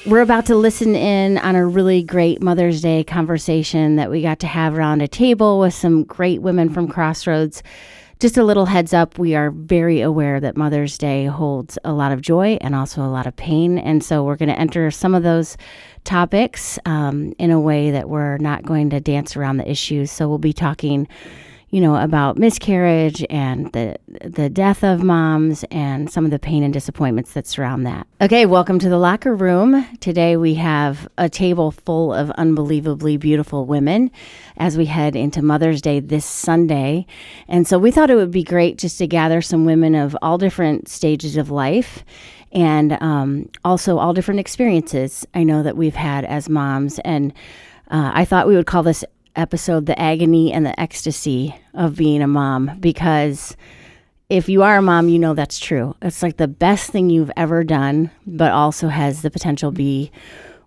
We're about to listen in on a really great Mother's Day conversation that we got to have around a table with some great women from Crossroads. Just a little heads up, we are very aware that Mother's Day holds a lot of joy and also a lot of pain. And so we're going to enter some of those topics in a way that we're not going to dance around the issues. So we'll be talking, about miscarriage and the death of moms and some of the pain and disappointments that surround that. Okay, welcome to the locker room. Today we have a table full of unbelievably beautiful women as we head into Mother's Day this Sunday. And so we thought it would be great just to gather some women of all different stages of life and also all different experiences I know that we've had as moms. And I thought we would call this episode the Agony and the Ecstasy of being a mom, because if you are a mom, you know that's true. It's like the best thing you've ever done, but also has the potential to be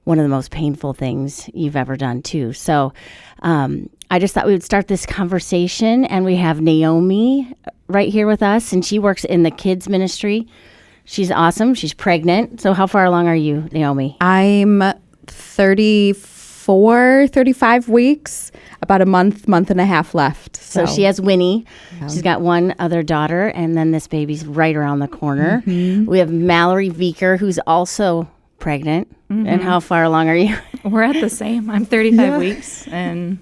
one of the most painful things you've ever done too. So I just thought we would start this conversation, and we have Naomi right here with us, and she works in the kids ministry. She's awesome. She's pregnant. So how far along are you, Naomi? I'm 35 weeks, about a month and a half left. So she has Winnie. Yeah. She's got one other daughter, and then this baby's right around the corner. Mm-hmm. We have Mallory Veker, who's also pregnant. Mm-hmm. And how far along are you? We're at the same. I'm 35 weeks, and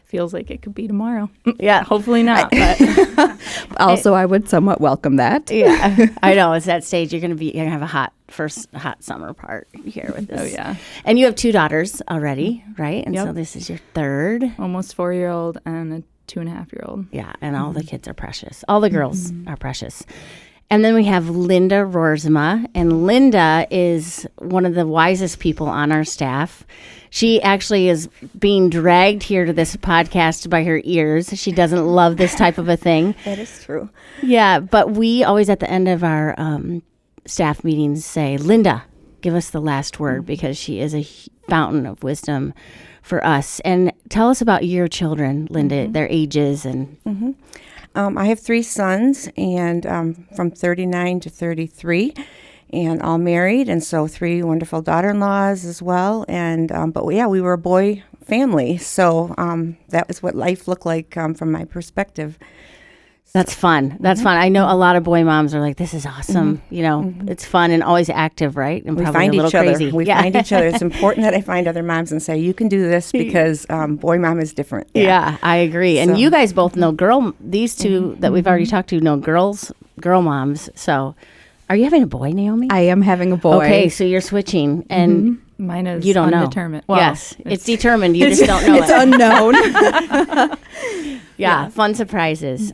feels like it could be tomorrow. Yeah. Hopefully not. But also, I would somewhat welcome that. Yeah. I know. It's that stage. You're going to have a first hot summer part here with this. Oh, yeah. And you have 2 daughters already, right? And so this is your third. Almost 4-year-old and a 2.5-year-old. Yeah. And all the kids are precious. All the girls are precious. And then we have Lynda Roersma, and Lynda is one of the wisest people on our staff. She actually is being dragged here to this podcast by her ears. She doesn't love this type of a thing. That is true. Yeah, but we always at the end of our staff meetings say, Lynda, give us the last word, because she is a fountain of wisdom for us. And tell us about your children, Lynda, their ages and... Mm-hmm. I have 3 sons, and from 39 to 33, and all married, and so 3 wonderful daughter-in-laws as well. And we were a boy family, so that was what life looked like from my perspective. That's fun. That's fun. I know a lot of boy moms are like, this is awesome. It's fun and always active, right? And we probably find a little each other. crazy. We find each other. It's important that I find other moms and say, you can do this, because boy mom is different. Yeah, I agree. So, and you guys both know these 2 that we've already talked to know girl moms. So are you having a boy, Naomi? I am having a boy. Okay, so you're switching. And mine is you don't undetermined. Know. Well, yes, it's determined. You just don't know it's unknown. Yeah, fun surprises.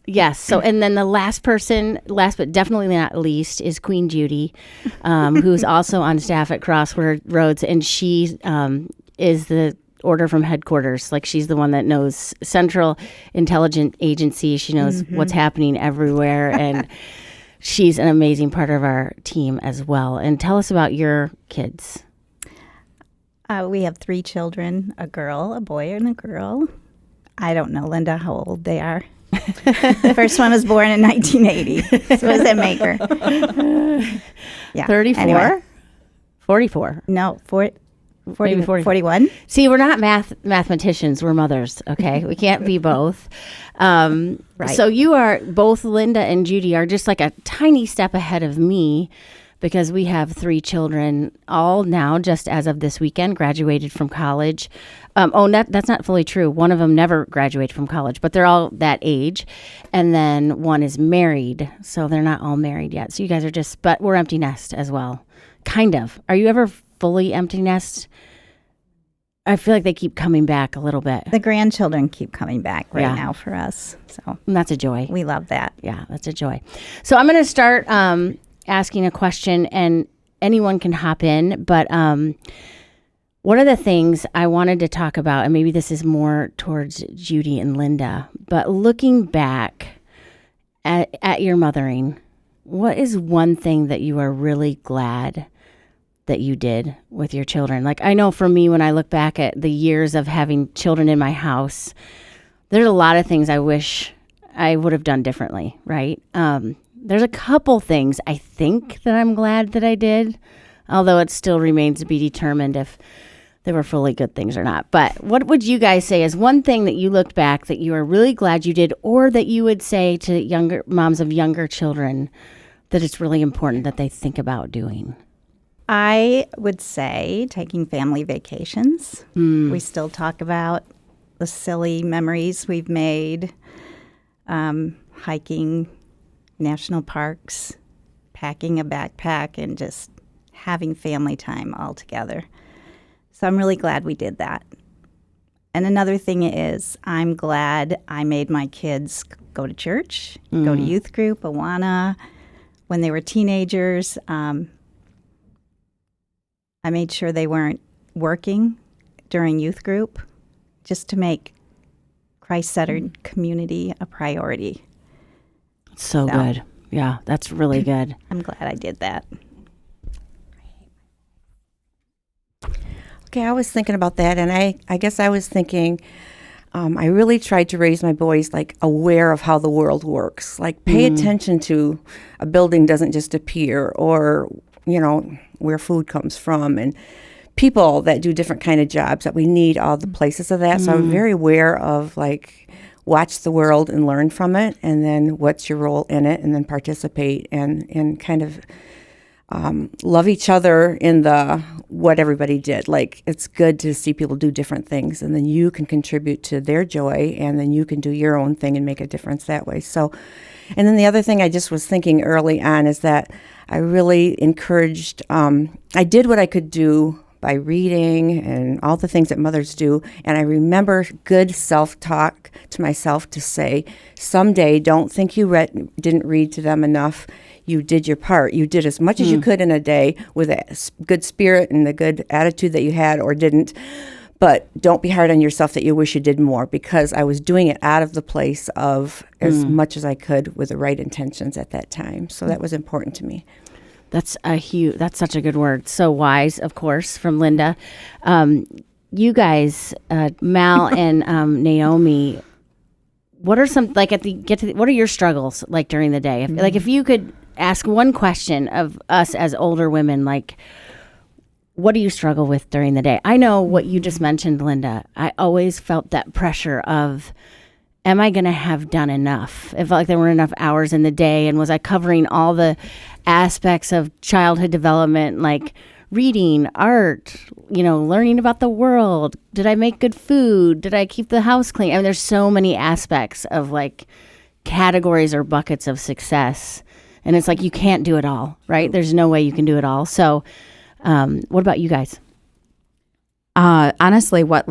Yes. So, and then the last but definitely not least, is Queen Judy, who's also on staff at Crossroads, and she is the order from headquarters. Like, she's the one that knows Central Intelligence Agency. She knows what's happening everywhere, and she's an amazing part of our team as well. And tell us about your kids. We have 3 children, a girl, a boy, and a girl. I don't know, Lynda, how old they are. The first one was born in 1980. So what does that make her? Yeah. 34? Anyway. 44. No, 41. See, we're not mathematicians. We're mothers, okay? We can't be both. Right. So you are, both Lynda and Judy are just like a tiny step ahead of me, because we have 3 children, all now, just as of this weekend, graduated from college. That's not fully true. One of them never graduated from college, but they're all that age. And then one is married, so they're not all married yet. So you guys are but we're empty nest as well. Kind of. Are you ever fully empty nest? I feel like they keep coming back a little bit. The grandchildren keep coming back now for us. So and that's a joy. We love that. Yeah, that's a joy. So I'm going to start asking a question, and anyone can hop in, but one of the things I wanted to talk about, and maybe this is more towards Judy and Lynda, but looking back at your mothering, what is one thing that you are really glad that you did with your children? Like, I know for me, when I look back at the years of having children in my house, there's a lot of things I wish I would have done differently, right? There's a couple things I think that I'm glad that I did, although it still remains to be determined if they were fully good things or not. But what would you guys say is one thing that you looked back that you are really glad you did, or that you would say to younger moms of younger children that it's really important that they think about doing? I would say taking family vacations. We still talk about the silly memories we've made, hiking national parks, packing a backpack, and just having family time all together. So I'm really glad we did that. And another thing is I'm glad I made my kids go to church, go to youth group, Awana. When they were teenagers, I made sure they weren't working during youth group just to make Christ-centered community a priority. So good. Yeah, that's really good. I'm glad I did that. Okay, I was thinking about that, and I guess I was thinking I really tried to raise my boys like aware of how the world works. Like pay attention to a building doesn't just appear, or, you know, where food comes from, and people that do different kind of jobs, that we need all the places of that. So I'm very aware of like watch the world and learn from it, and then what's your role in it, and then participate and kind of love each other in the what everybody did. Like it's good to see people do different things, and then you can contribute to their joy, and then you can do your own thing and make a difference that way. So, and then the other thing I just was thinking early on is that I really encouraged, I did what I could do by reading and all the things that mothers do. And I remember good self-talk to myself to say, someday don't think you didn't read to them enough. You did your part. You did as much as you could in a day with a good spirit and the good attitude that you had or didn't. But don't be hard on yourself that you wish you did more, because I was doing it out of the place of as much as I could with the right intentions at that time. So that was important to me. That's such a good word. So wise, of course, from Lynda. You guys, Mal and Naomi, what are some, like what are your struggles like during the day? Like if you could ask one question of us as older women, like, what do you struggle with during the day? I know what you just mentioned, Lynda. I always felt that pressure of, am I going to have done enough? It felt like there weren't enough hours in the day. And was I covering all the aspects of childhood development, like reading, art, learning about the world? Did I make good food? Did I keep the house clean? I mean, there's so many aspects of like categories or buckets of success. And it's like, you can't do it all, right? There's no way you can do it all. So what about you guys? Honestly, what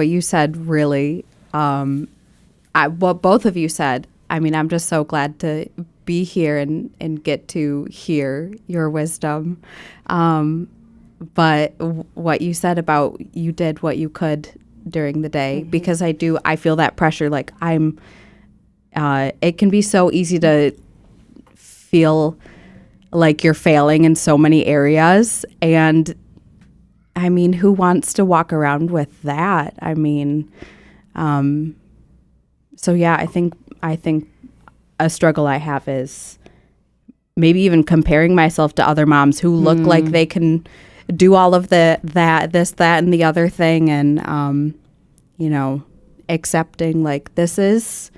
you said really, what both of you said, I mean, I'm just so glad to be here and get to hear your wisdom. But what you said about you did what you could during the day, because I feel that pressure. Like it can be so easy to feel like you're failing in so many areas. And I mean, who wants to walk around with that? I mean, so yeah, I think a struggle I have is maybe even comparing myself to other moms who look like they can do all of that, and the other thing. And, accepting like, this is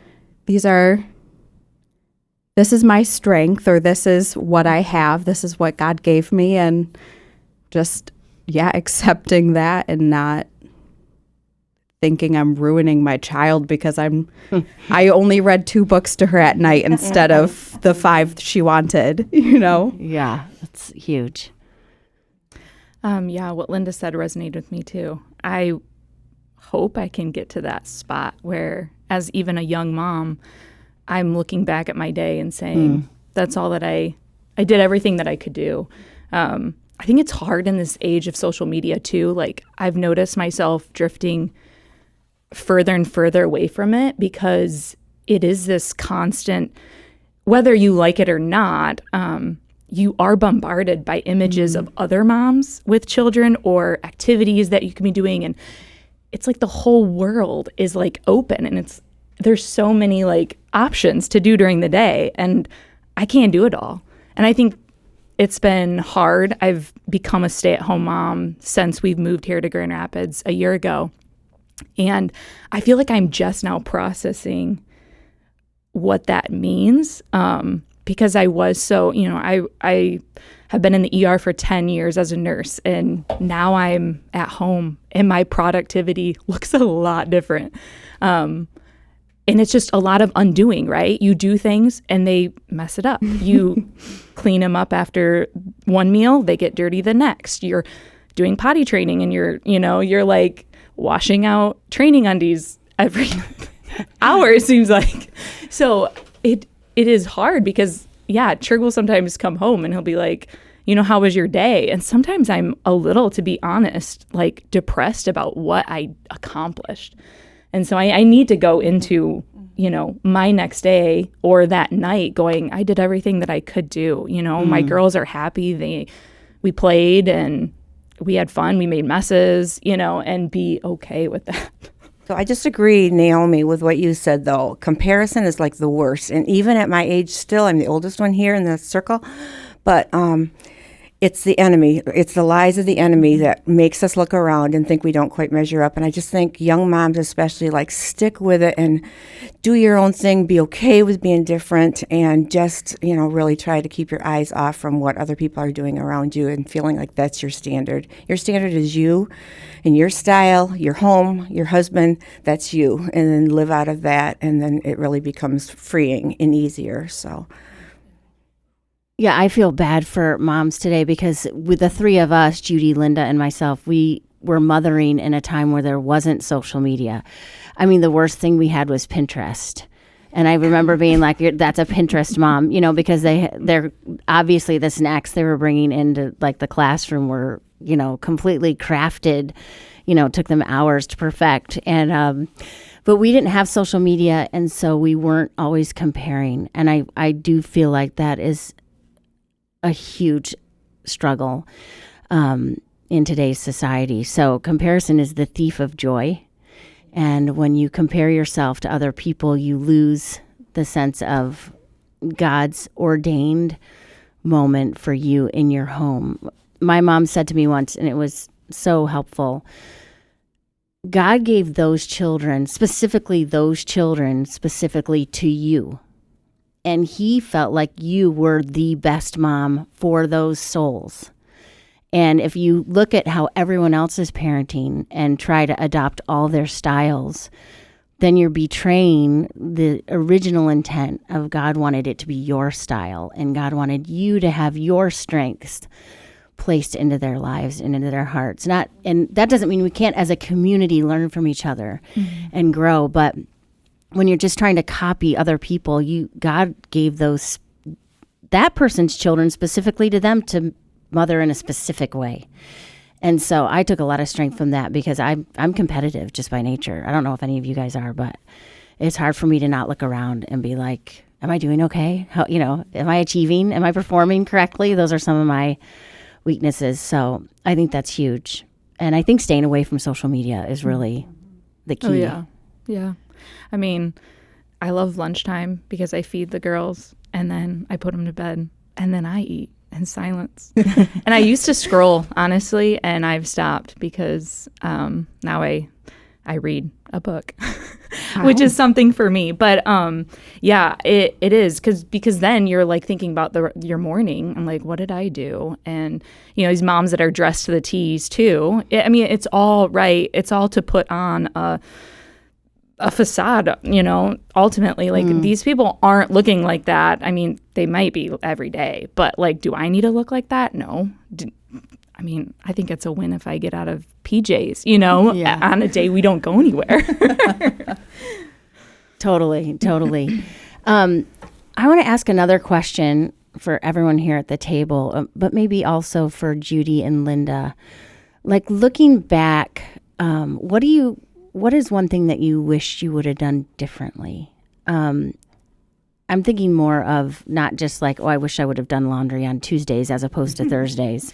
my strength, or this is what I have. This is what God gave me. And just, accepting that and not thinking I'm ruining my child because I only read 2 books to her at night instead of the 5 she wanted, Yeah, that's huge. What Lynda said resonated with me too. I hope I can get to that spot where, as even a young mom, I'm looking back at my day and saying, that's all that I did everything that I could do. I think it's hard in this age of social media too. Like, I've noticed myself drifting further and further away from it, because it is this constant, whether you like it or not, you are bombarded by images of other moms with children or activities that you can be doing. And it's like the whole world is like open, and there's so many like options to do during the day, and I can't do it all. And I think it's been hard. I've become a stay-at-home mom since we've moved here to Grand Rapids a year ago. And I feel like I'm just now processing what that means, because I was so, I have been in the ER for 10 years as a nurse, and now I'm at home and my productivity looks a lot different. And it's just a lot of undoing, right? You do things and they mess it up. You clean them up after one meal, they get dirty the next. You're doing potty training and you're like washing out training undies every hour, it seems like. So it is hard because, Tryg will sometimes come home and he'll be like, how was your day? And sometimes I'm a little, to be honest, like depressed about what I accomplished. And so I need to go into, my next day or that night going, I did everything that I could do. My girls are happy. We played and we had fun. We made messes, and be okay with that. So I just agree, Naomi, with what you said, though. Comparison is like the worst. And even at my age still, I'm the oldest one here in the circle. But it's the enemy. It's the lies of the enemy that makes us look around and think we don't quite measure up. And I just think young moms especially, like, stick with it and do your own thing, be okay with being different, and just, really try to keep your eyes off from what other people are doing around you and feeling like that's your standard. Your standard is you and your style, your home, your husband, that's you. And then live out of that, and then it really becomes freeing and easier, so... Yeah, I feel bad for moms today because with the three of us, Judy, Lynda, and myself, we were mothering in a time where there wasn't social media. I mean, the worst thing we had was Pinterest. And I remember being like, that's a Pinterest mom, because they're obviously the snacks they were bringing into like the classroom were, completely crafted, took them hours to perfect. And, but we didn't have social media. And so we weren't always comparing. And I do feel like that is a huge struggle in today's society. So comparison is the thief of joy. And when you compare yourself to other people, you lose the sense of God's ordained moment for you in your home. My mom said to me once, and it was so helpful, God gave those children specifically to you. And he felt like you were the best mom for those souls. And if you look at how everyone else is parenting and try to adopt all their styles, then you're betraying the original intent of God wanted it to be your style. And God wanted you to have your strengths placed into their lives and into their hearts. And that doesn't mean we can't, as a community, learn from each other and grow. But when you're just trying to copy other people, God gave that person's children specifically to them to mother in a specific way. And so I took a lot of strength from that because I'm competitive just by nature. I don't know if any of you guys are, but it's hard for me to not look around and be like, am I doing okay? How, am I achieving? Am I performing correctly? Those are some of my weaknesses. So I think that's huge. And I think staying away from social media is really the key. Oh, yeah. Yeah. I mean, I love lunchtime because I feed the girls and then I put them to bed and then I eat in silence. And I used to scroll, honestly, and I've stopped because now I read a book, which is something for me. But it is because then you're like thinking about your morning and like, what did I do? And, these moms that are dressed to the T's too. It's all right. It's all to put on a facade, ultimately, like these people aren't looking like that. I mean, they might be every day, but like, do I need to look like that? No. I think it's a win if I get out of PJs, on a day we don't go anywhere. Totally. I want to ask another question for everyone here at the table, but maybe also for Judy and Lynda. Like, looking back, what is one thing that you wish you would have done differently? I'm thinking more of not just like, I wish I would have done laundry on Tuesdays as opposed to Thursdays.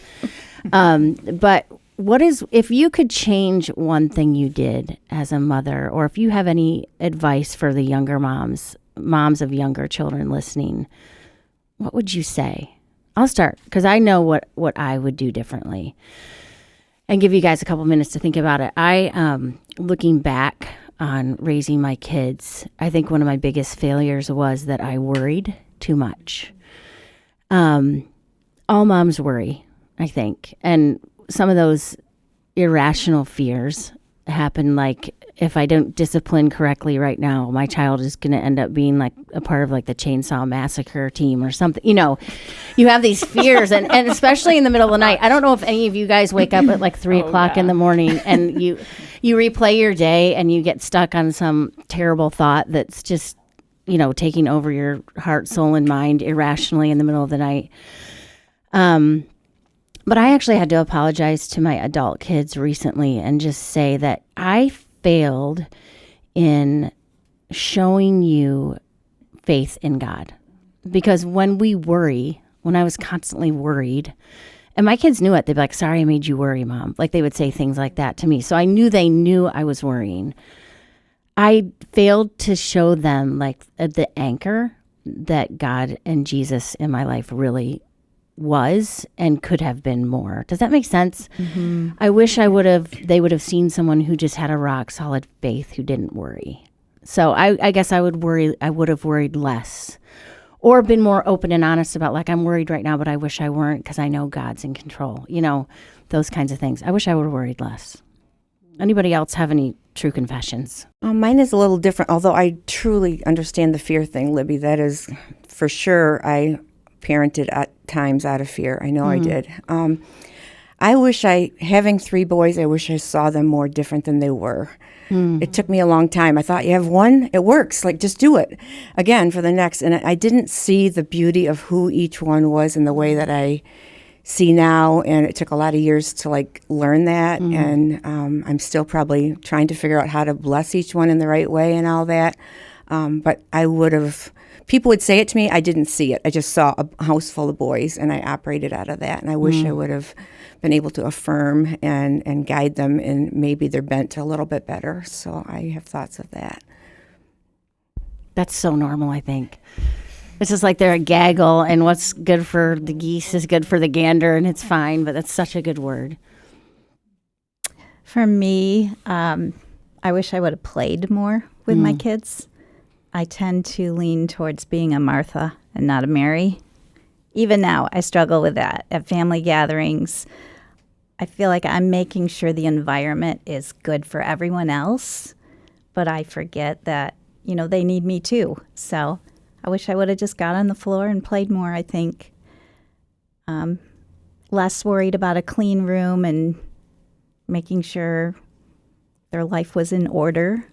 But if you could change one thing you did as a mother, or if you have any advice for the younger moms of younger children listening, what would you say? I'll start because I know what I would do differently, and give you guys a couple minutes to think about it. Looking back on raising my kids, I think one of my biggest failures was that I worried too much. All moms worry, I think. And some of those irrational fears happen, like if I don't discipline correctly right now, my child is going to end up being like a part of like the Chainsaw Massacre team or something. You know, you have these fears, and especially in the middle of the night. I don't know if any of you guys wake up at like 3 o'clock in the morning and you replay your day and you get stuck on some terrible thought that's just, you know, taking over your heart, soul, and mind irrationally in the middle of the night. But I actually had to apologize to my adult kids recently and just say that I failed in showing you faith in God. Because when I was constantly worried, and my kids knew it, they'd be like, "Sorry, I made you worry, Mom." Like they would say things like that to me. So I knew they knew I was worrying. I failed to show them like the anchor that God and Jesus in my life really was and could have been more. Does that make sense? Mm-hmm. I wish they would have seen someone who just had a rock solid faith who didn't worry. So I guess I would have worried less, or been more open and honest about like, I'm worried right now, but I wish I weren't because I know God's in control. You know, those kinds of things. I wish I would have worried less. Anybody else have any true confessions? Mine is a little different, although I truly understand the fear thing, Libby. That is for sure. I parented at times out of fear. I know I did. I wish having 3 boys, I wish I saw them more different than they were. It took me a long time. I thought, you have one, it works. Like, just do it again for the next. And I didn't see the beauty of who each one was in the way that I see now. And it took a lot of years to like learn that. And I'm still probably trying to figure out how to bless each one in the right way and all that. But people would say it to me. I didn't see it. I just saw a house full of boys, and I operated out of that. And I wish I would have been able to affirm and guide them in maybe their bent a little bit better. So I have thoughts of that. That's so normal, I think. It's just like they're a gaggle, and what's good for the geese is good for the gander, and it's fine. But that's such a good word. For me, I wish I would have played more with my kids. I tend to lean towards being a Martha and not a Mary. Even now, I struggle with that. At family gatherings, I feel like I'm making sure the environment is good for everyone else, but I forget that, you know, they need me too. So I wish I would have just got on the floor and played more, I think. Less worried about a clean room and making sure their life was in order.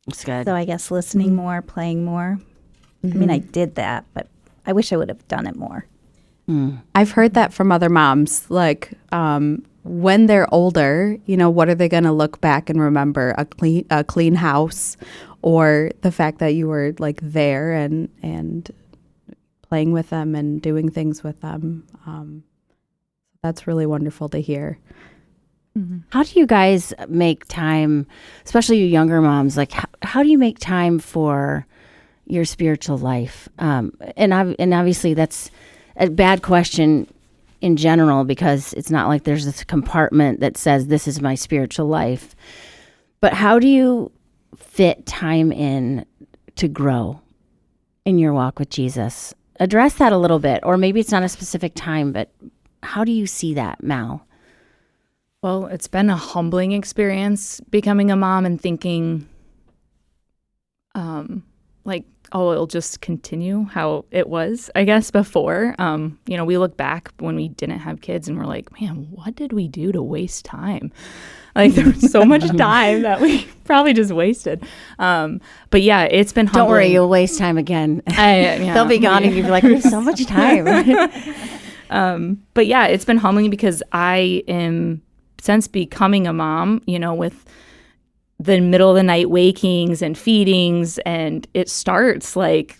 That's good. So I guess listening more, playing more. I mean, I did that, but I wish I would have done it more. I've heard that from other moms. Like, when they're older, you know, what are they going to look back and remember? A clean house, or the fact that you were like there and playing with them and doing things with them. That's really wonderful to hear. How do you guys make time, especially you younger moms, like how do you make time for your spiritual life? And obviously that's a bad question in general, because it's not like there's this compartment that says this is my spiritual life. But how do you fit time in to grow in your walk with Jesus? Address that a little bit, or maybe it's not a specific time, but how do you see that, Mal? Well, it's been a humbling experience becoming a mom and thinking, it'll just continue how it was, I guess, before. We look back when we didn't have kids and we're like, man, what did we do to waste time? Like, there was so much time that we probably just wasted. But yeah, it's been humbling. Don't worry, you'll waste time again. They'll be gone and you'll be like, we have so much time. But yeah, it's been humbling because I am, since becoming a mom, with the middle of the night wakings and feedings, and it starts like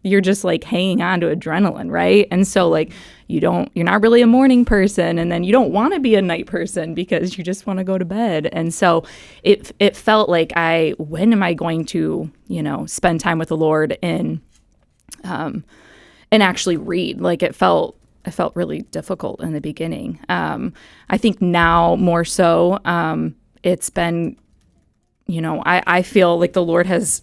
you're just like hanging on to adrenaline, right? And so like you're not really a morning person, and then you don't want to be a night person because you just want to go to bed. And so it felt like when am I going to, spend time with the Lord and actually read? Like it felt really difficult in the beginning. I think now more so, it's been, I feel like the Lord has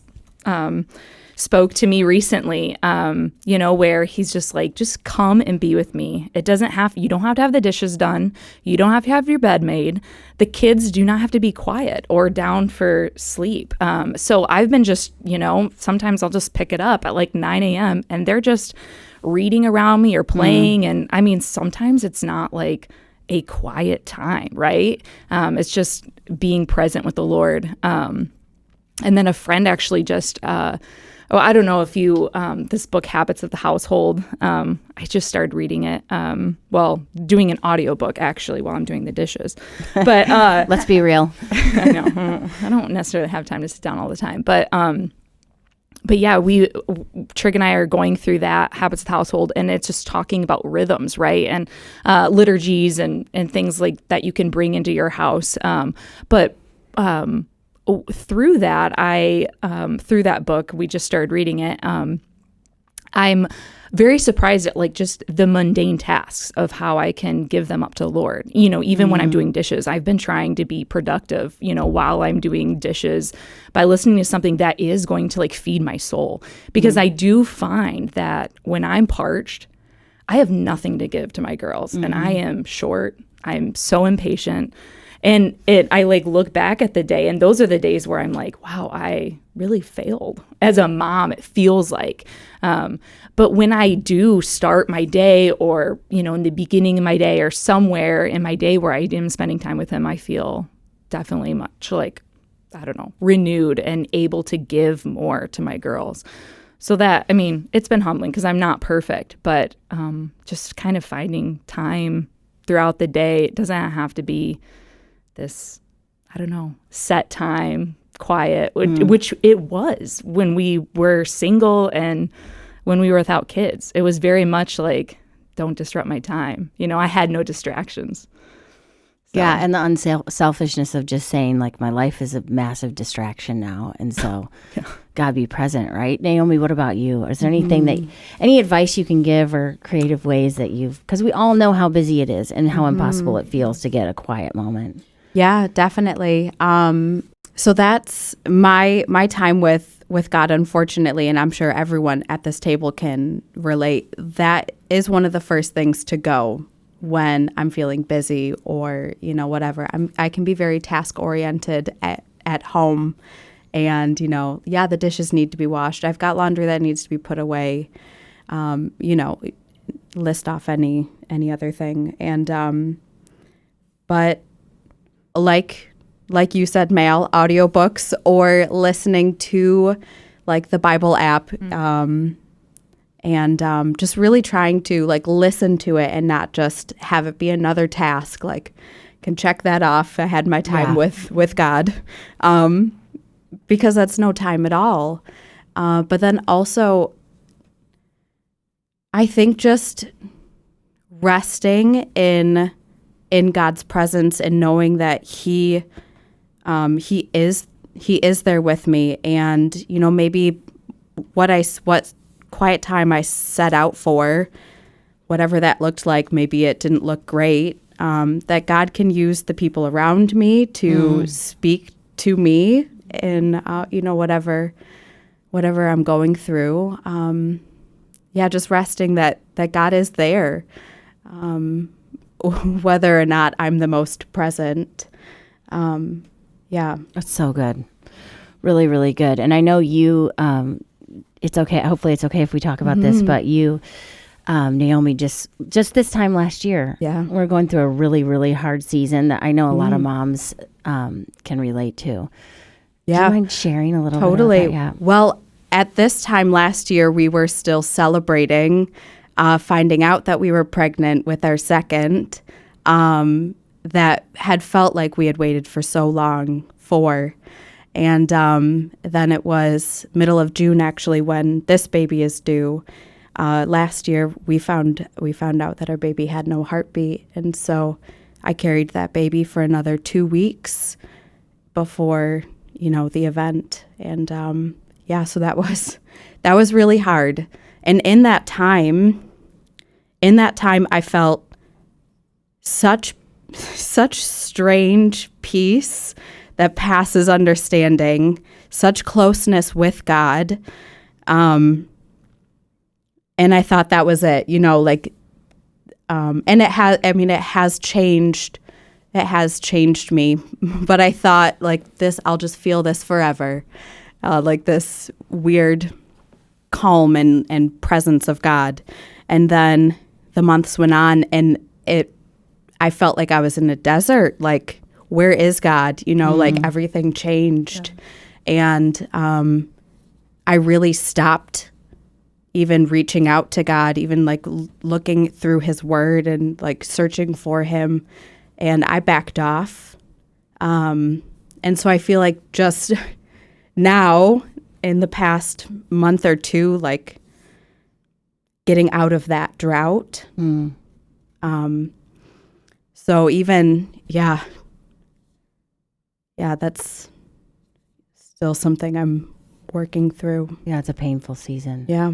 spoke to me recently, where he's just like, just come and be with me. You don't have to have the dishes done. You don't have to have your bed made. The kids do not have to be quiet or down for sleep. So I've been just, sometimes I'll just pick it up at like 9 a.m. and they're just reading around me or playing. And I mean, sometimes it's not like a quiet time, right? It's just being present with the Lord. And then a friend actually just, I don't know if you, this book, Habits of the Household, I just started reading it, doing an audiobook actually while I'm doing the dishes. But let's be real. I know, I don't necessarily have time to sit down all the time. But yeah, Tryg and I are going through that Habits of the Household, and it's just talking about rhythms, right? And liturgies and things like that you can bring into your house. Through that, through that book, we just started reading it. I'm very surprised at like just the mundane tasks of how I can give them up to the Lord. Even when I'm doing dishes, I've been trying to be productive, while I'm doing dishes by listening to something that is going to like feed my soul. Because I do find that when I'm parched, I have nothing to give to my girls, and I am short. I'm so impatient. And I like look back at the day, and those are the days where I'm like, wow, I really failed as a mom, it feels like. But when I do start my day, or, in the beginning of my day or somewhere in my day where I am spending time with him, I feel definitely much like, I don't know, renewed and able to give more to my girls. So that, I mean, it's been humbling because I'm not perfect, but just kind of finding time throughout the day. It doesn't have to be this, I don't know, set time, quiet, which it was when we were single and when we were without kids. It was very much like, don't disrupt my time. I had no distractions. So. Yeah, and the unselfishness of just saying, like, my life is a massive distraction now, and so God be present, right? Naomi, what about you? Is there anything any advice you can give or creative ways that because we all know how busy it is and how impossible it feels to get a quiet moment. Yeah, definitely. So that's my time with God, unfortunately, and I'm sure everyone at this table can relate. That is one of the first things to go when I'm feeling busy or, whatever. I can be very task oriented at home, and, the dishes need to be washed. I've got laundry that needs to be put away, list off any other thing. And, but like you said, Mal, audiobooks or listening to like the Bible app, and just really trying to like listen to it and not just have it be another task. Like, can check that off. I had my time with God, because that's no time at all. But then also, I think just resting in God's presence and knowing that He is there with me, and maybe what quiet time I set out for, whatever that looked like, maybe it didn't look great. That God can use the people around me to speak to me in whatever I'm going through. Just resting that God is there. Whether or not I'm the most present. That's so good. Really, really good. And I know you, it's okay. Hopefully it's okay if we talk about this, but you, Naomi, just this time last year, we're going through a really, really hard season that I know a lot of moms can relate to. Yeah. Do you mind sharing a little bit about that? Yeah. Well, at this time last year, we were still celebrating finding out that we were pregnant with our second, that had felt like we had waited for so long for. And then it was middle of June, actually, when this baby is due. Last year, we found out that our baby had no heartbeat. And so I carried that baby for another 2 weeks before, the event. And so that was really hard. And in that time, I felt such strange peace that passes understanding, such closeness with God. And I thought that was it, and it has changed me, but I thought I'll just feel this forever, this weird calm and presence of God. And then the months went on, and I felt like I was in a desert, where is God? Everything changed. Yeah. And I really stopped even reaching out to God, even looking through his word and searching for him. And I backed off. And so I feel like just now in the past month or two, getting out of that drought. So even, that's still something I'm working through. Yeah, it's a painful season. Yeah.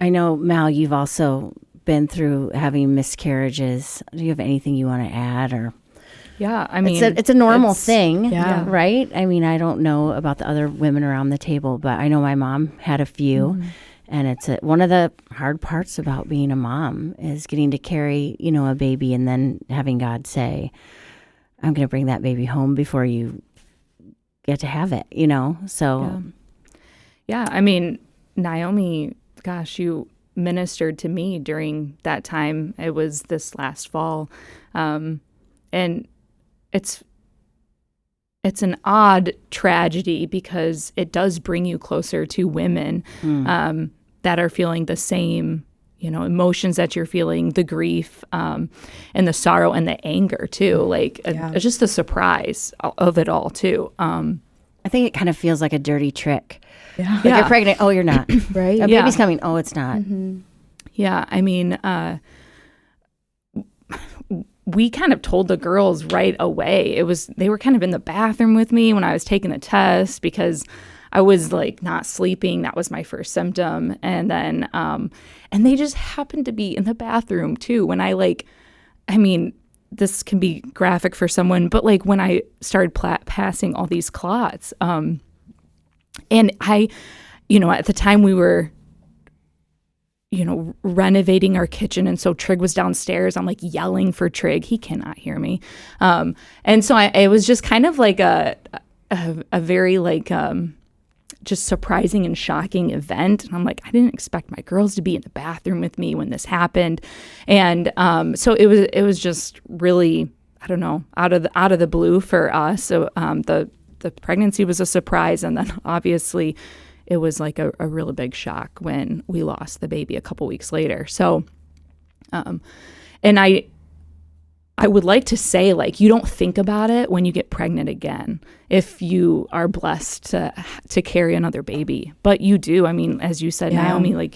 I know, Mal, you've also been through having miscarriages. Do you have anything you want to add? Or Yeah, I mean, it's a normal thing, yeah. right? I mean, I don't know about the other women around the table, but I know my mom had a few. And it's one of the hard parts about being a mom is getting to carry, a baby and then having God say, I'm going to bring that baby home before you get to have it, So, yeah. I mean, Naomi, gosh, you ministered to me during that time. It was this last fall. And it's an odd tragedy because it does bring you closer to women that are feeling the same, emotions that you're feeling, the grief and the sorrow and the anger too. Just the surprise of it all too. I think it kind of feels like a dirty trick. Yeah. You're pregnant. Oh, you're not. Right. A baby's coming. Oh, it's not. Yeah. I mean, we kind of told the girls right away. They were kind of in the bathroom with me when I was taking the test because I was not sleeping. That was my first symptom. And then, and they just happened to be in the bathroom too. When this can be graphic for someone, but when I started passing all these clots, and I, at the time we were, renovating our kitchen. And so Tryg was downstairs. I'm yelling for Tryg. He cannot hear me. And so it was just kind of a very just surprising and shocking event. And I'm I didn't expect my girls to be in the bathroom with me when this happened. And so it was just really, I don't know, out of the blue for us. So the pregnancy was a surprise. And then obviously it was a really big shock when we lost the baby a couple weeks later. So, and I would like to say, you don't think about it when you get pregnant again, if you are blessed to carry another baby. But you do. I mean, as you said, Naomi,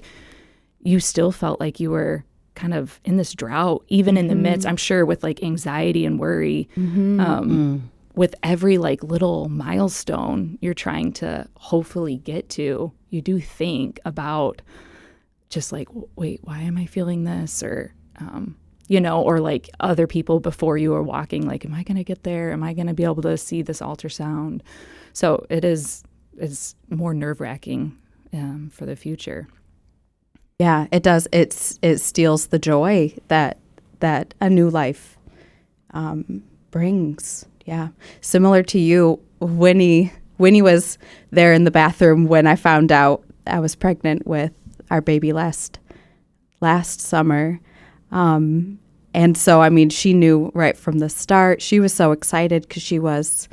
you still felt like you were kind of in this drought, even in the midst, I'm sure, with anxiety and worry. With every little milestone you're trying to hopefully get to, you do think about just wait, why am I feeling this? Or, or other people before you are walking, am I going to get there? Am I going to be able to see this ultrasound? So it's more nerve-wracking for the future. Yeah, it does. It steals the joy that a new life brings. Yeah. Similar to you, Winnie was there in the bathroom when I found out I was pregnant with our baby last summer. And so, she knew right from the start. She was so excited because she was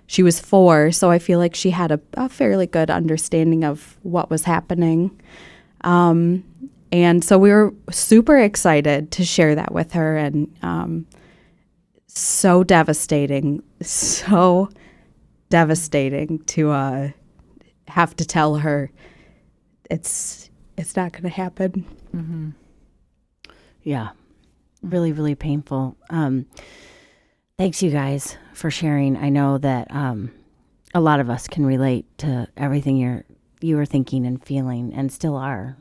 4. So I feel like she had a fairly good understanding of what was happening. And so we were super excited to share that with her. And so devastating devastating to have to tell her it's not going to happen. Mm-hmm. Yeah. Really, really painful. Thanks, you guys, for sharing. I know that a lot of us can relate to everything you were thinking and feeling and still are.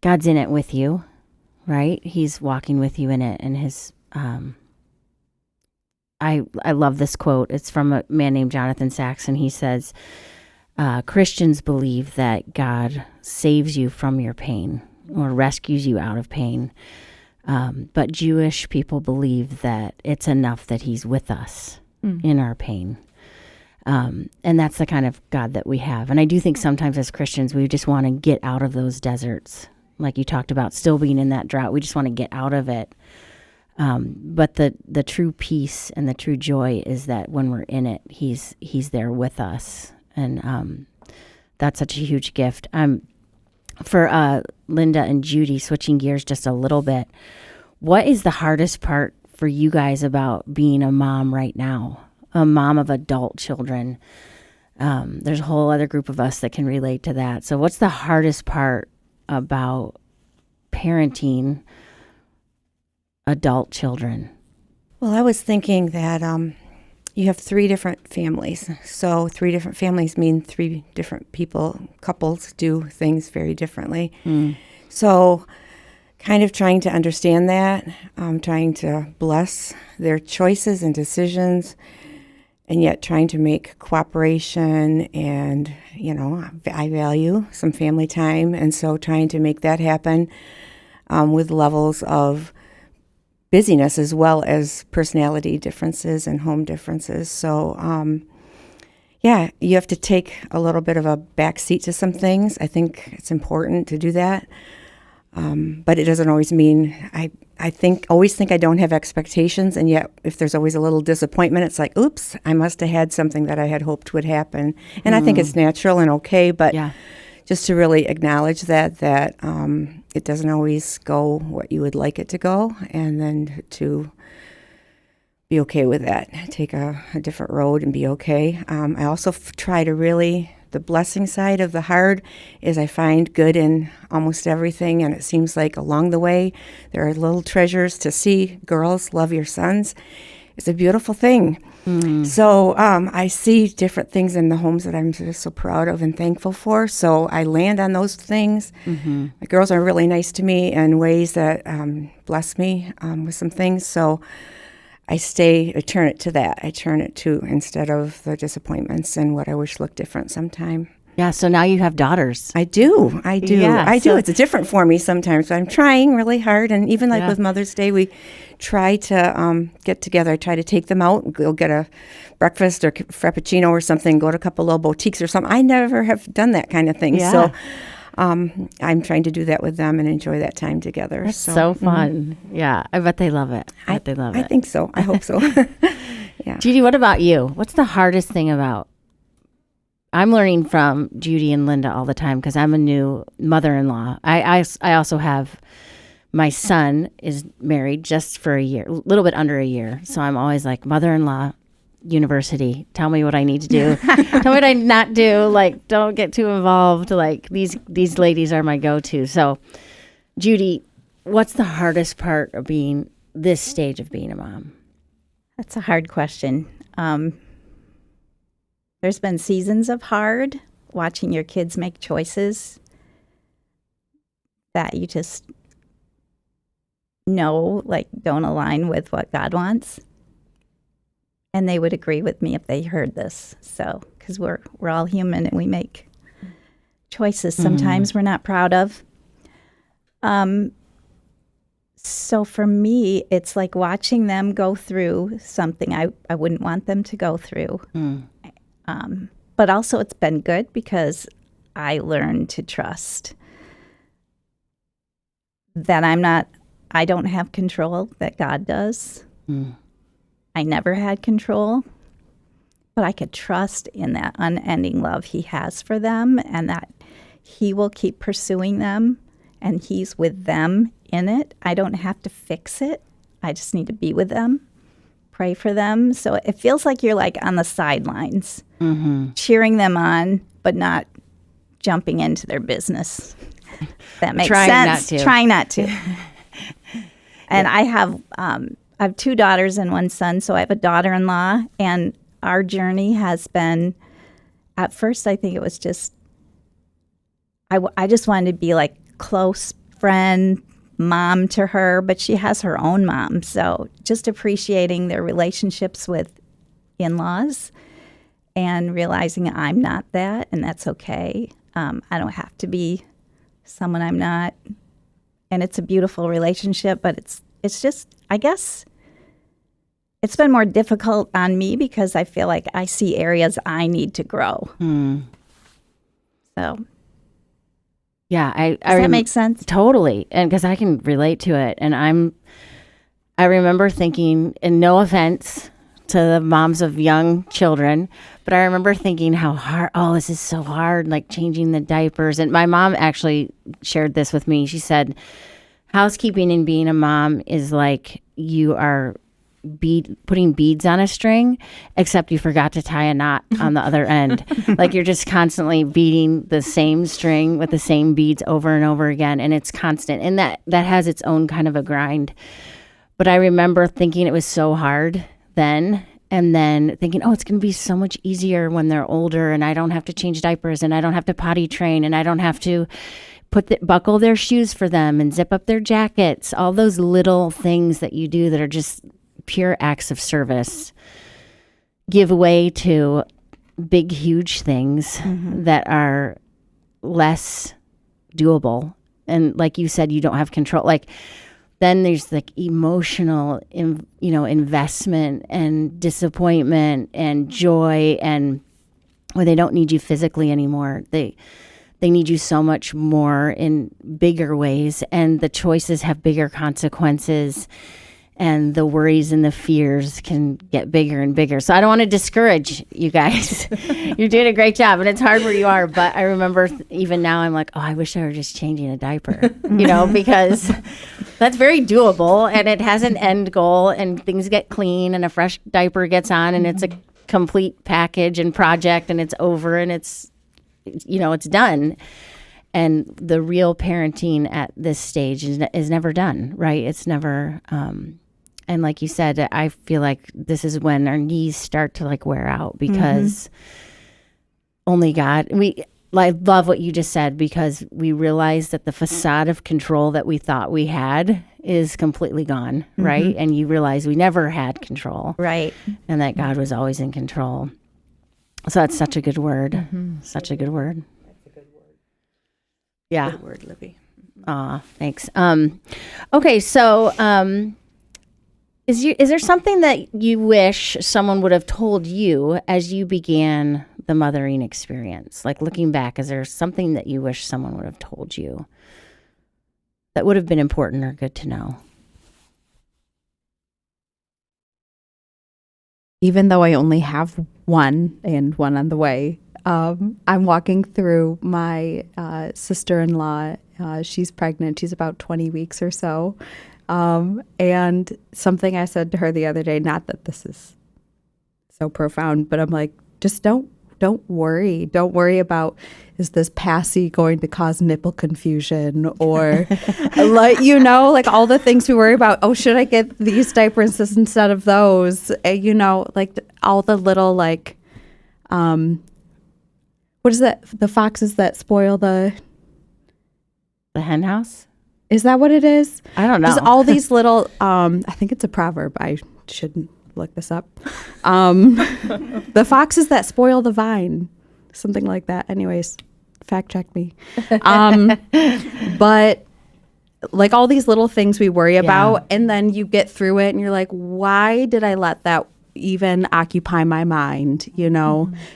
God's in it with you, right? He's walking with you in it. And his, I love this quote. It's from a man named Jonathan Sacks, and he says, Christians believe that God saves you from your pain or rescues you out of pain. But Jewish people believe that it's enough that he's with us in our pain. And that's the kind of God that we have. And I do think sometimes as Christians, we just want to get out of those deserts. Like you talked about, still being in that drought. We just want to get out of it. But the true peace and the true joy is that when we're in it, he's there with us. And that's such a huge gift. For Lynda and Judy, switching gears just a little bit, what is the hardest part for you guys about being a mom right now? A mom of adult children. There's a whole other group of us that can relate to that. So what's the hardest part about parenting adult children? Well, I was thinking that you have 3 different families. So 3 different families mean 3 different couples do things very differently. So kind of trying to understand that, trying to bless their choices and decisions, and yet trying to make cooperation and, I value some family time. And so trying to make that happen with levels of busyness as well as personality differences and home differences. So, you have to take a little bit of a back seat to some things. I think it's important to do that. But it doesn't always mean, I always think I don't have expectations, and yet if there's always a little disappointment, it's like, oops, I must have had something that I had hoped would happen. And I think it's natural and okay, but just to really acknowledge that it doesn't always go what you would like it to go, and then to be okay with that, take a different road and be okay. I also try to really, the blessing side of the hard is I find good in almost everything, and it seems like along the way there are little treasures to see. Girls, love your sons. It's a beautiful thing. So I see different things in the homes that I'm just so proud of and thankful for. So I land on those things. My girls are really nice to me in ways that bless me with some things. So I turn it to that. I turn it to, instead of the disappointments and what I wish looked different sometime. Yeah, so now you have daughters. I do. Yeah, I do. It's different for me sometimes, but I'm trying really hard. And even with Mother's Day, we try to get together. I try to take them out and go get a breakfast or frappuccino or something, go to a couple little boutiques or something. I never have done that kind of thing. Yeah. So I'm trying to do that with them and enjoy that time together. That's so fun. Yeah, I bet they love it. I think so. I hope so. Yeah. Judy, what about you? What's the hardest thing about? I'm learning from Judy and Lynda all the time because I'm a new mother-in-law. I also have, my son is married just for a year, a little bit under a year. So I'm always like, mother-in-law, university, tell me what I need to do. Tell me what I not do. Like, don't get too involved. Like, these ladies are my go-to. So, Judy, what's the hardest part of being this stage of being a mom? That's a hard question. There's been seasons of hard, watching your kids make choices that you just know, like, don't align with what God wants. And they would agree with me if they heard this. So, because we're all human and we make choices sometimes we're not proud of. So for me, it's like watching them go through something I wouldn't want them to go through. But also it's been good because I learned to trust that I don't have control, that God does. I never had control, but I could trust in that unending love he has for them, and that he will keep pursuing them, and he's with them in it. I don't have to fix it. I just need to be with them, pray for them. So it feels like you're like on the sidelines, cheering them on, but not jumping into their business. That makes sense. Trying not to. And I have 2 daughters and 1 son, so I have a daughter-in-law, and our journey has been, at first I think it was just, I just wanted to be like close friend, mom to her, but she has her own mom. So just appreciating their relationships with in-laws and realizing I'm not that, and that's okay. I don't have to be someone I'm not. And it's a beautiful relationship, but it's just, I guess, it's been more difficult on me because I feel like I see areas I need to grow. So. Yeah, Does that make sense? Totally, and because I can relate to it, and I remember thinking, and no offense to the moms of young children, but I remember thinking how hard. Oh, this is so hard, like changing the diapers. And my mom actually shared this with me. She said, housekeeping and being a mom is like you are putting beads on a string, except you forgot to tie a knot on the other end. Like you're just constantly beating the same string with the same beads over and over again, and it's constant. And that has its own kind of a grind. But I remember thinking it was so hard then, and then thinking, oh, it's going to be so much easier when they're older, and I don't have to change diapers, and I don't have to potty train, and I don't have to buckle their shoes for them and zip up their jackets. All those little things that you do that are just pure acts of service give way to big, huge things that are less doable. And like you said, you don't have control. Like then there's like emotional, investment and disappointment and joy, and when they don't need you physically anymore, they need you so much more in bigger ways, and the choices have bigger consequences. And the worries and the fears can get bigger and bigger. So I don't want to discourage you guys. You're doing a great job, and it's hard where you are. But I remember even now I'm like, oh, I wish I were just changing a diaper, because that's very doable, and it has an end goal, and things get clean, and a fresh diaper gets on, and it's a complete package and project, and it's over, and it's done. And the real parenting at this stage is never done, right? It's never. And like you said, I feel like this is when our knees start to like wear out, because only God, I love what you just said, because we realize that the facade of control that we thought we had is completely gone, right? And you realize we never had control. Right. And that God was always in control. So that's such a good word. Such a good word. That's a good word. Yeah. Good word, Libby. Aw, thanks. Okay, so is there something that you wish someone would have told you as you began the mothering experience? Like looking back, is there something that you wish someone would have told you that would have been important or good to know? Even though I only have one and one on the way, I'm walking through my sister-in-law. She's pregnant. She's about 20 weeks or so. And something I said to her the other day, not that this is so profound, but I'm like, just don't worry. Don't worry about, is this passy going to cause nipple confusion, or like all the things we worry about. Oh, should I get these diapers instead of those? Like all the little what is that? The foxes that spoil the hen house? Is that what it is? I don't know. Just all these little, I think it's a proverb. I shouldn't look this up. The foxes that spoil the vine, something like that. Anyways, fact check me. But like all these little things we worry about, and then you get through it and you're like, why did I let that even occupy my mind?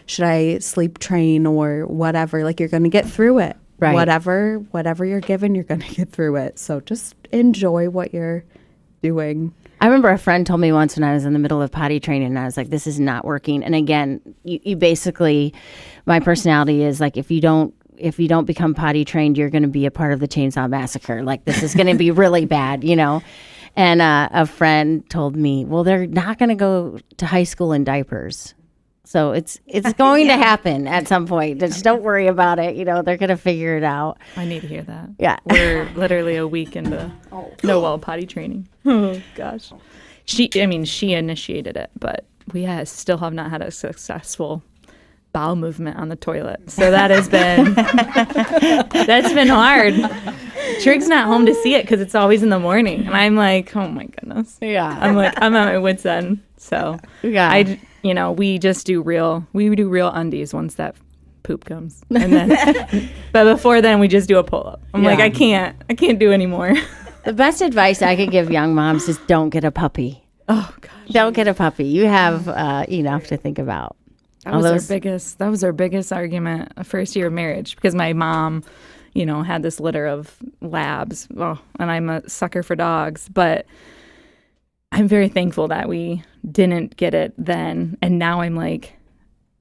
Should I sleep train or whatever? Like, you're going to get through it. Right. Whatever you're given, you're going to get through it. So just enjoy what you're doing. I remember a friend told me once when I was in the middle of potty training, and I was like, this is not working. And again, you basically, my personality is like, if you don't become potty trained, you're going to be a part of the Chainsaw Massacre. Like, this is going to be really bad, And a friend told me, well, they're not going to go to high school in diapers. So it's going to happen at some point. Just don't worry about it. They're going to figure it out. I need to hear that. Yeah. We're literally a week into potty training. Oh, gosh. She initiated it, but we still have not had a successful bowel movement on the toilet. So that has been, that's been hard. Tryg's not home to see it because it's always in the morning. And I'm like, oh my goodness. Yeah. I'm at my wit's end. So yeah. We just do real undies once that poop comes. And then, but before then we just do a pull-up. I'm like, I can't do anymore. The best advice I could give young moms is don't get a puppy. Oh gosh. Don't get a puppy. You have enough to think about. That was our biggest argument first year of marriage because my mom, had this litter of labs. Oh, and I'm a sucker for dogs, but I'm very thankful that we didn't get it then. And now I'm like,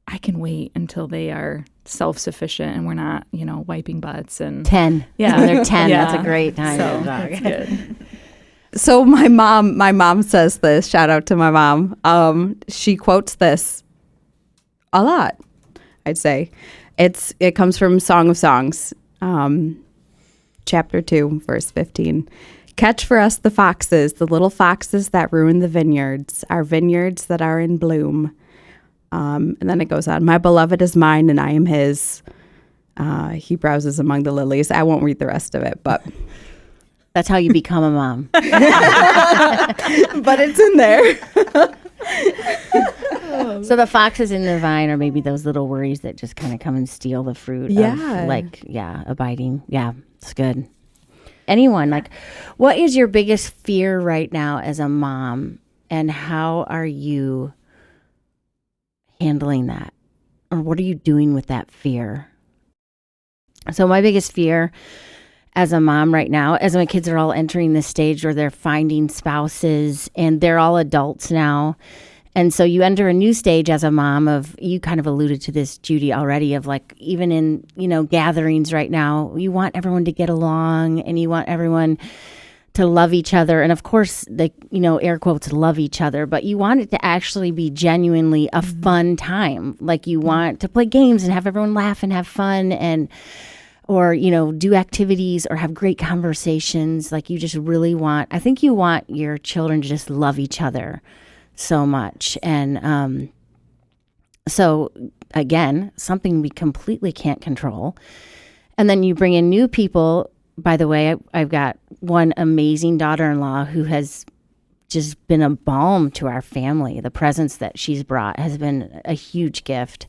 I can wait until they are self-sufficient and we're not, wiping butts and 10. Yeah. When they're 10. Yeah. That's a great time. So to dog. that's good. So my mom says this, shout out to my mom. She quotes this a lot, I'd say. It comes from Song of Songs, chapter 2, verse 15. Catch for us the foxes, the little foxes that ruin the vineyards, our vineyards that are in bloom. And then it goes on, my beloved is mine and I am his. He browses among the lilies. I won't read the rest of it, but... That's how you become a mom. But it's in there. So the foxes in the vine are maybe those little worries that just kind of come and steal the fruit of abiding. Yeah, it's good. Anyone, what is your biggest fear right now as a mom, and how are you handling that? Or what are you doing with that fear? So my biggest fear as a mom right now, as my kids are all entering this stage where they're finding spouses and they're all adults now. And so you enter a new stage as a mom of, you kind of alluded to this, Judy, already, of even in, gatherings right now, you want everyone to get along and you want everyone to love each other. And of course, air quotes, love each other, but you want it to actually be genuinely a fun time. You want to play games and have everyone laugh and have fun or do activities or have great conversations. You just really I think you want your children to just love each other so much. And so again, something we completely can't control. And then you bring in new people. By the way, I've got one amazing daughter-in-law who has just been a balm to our family. The presence that she's brought has been a huge gift.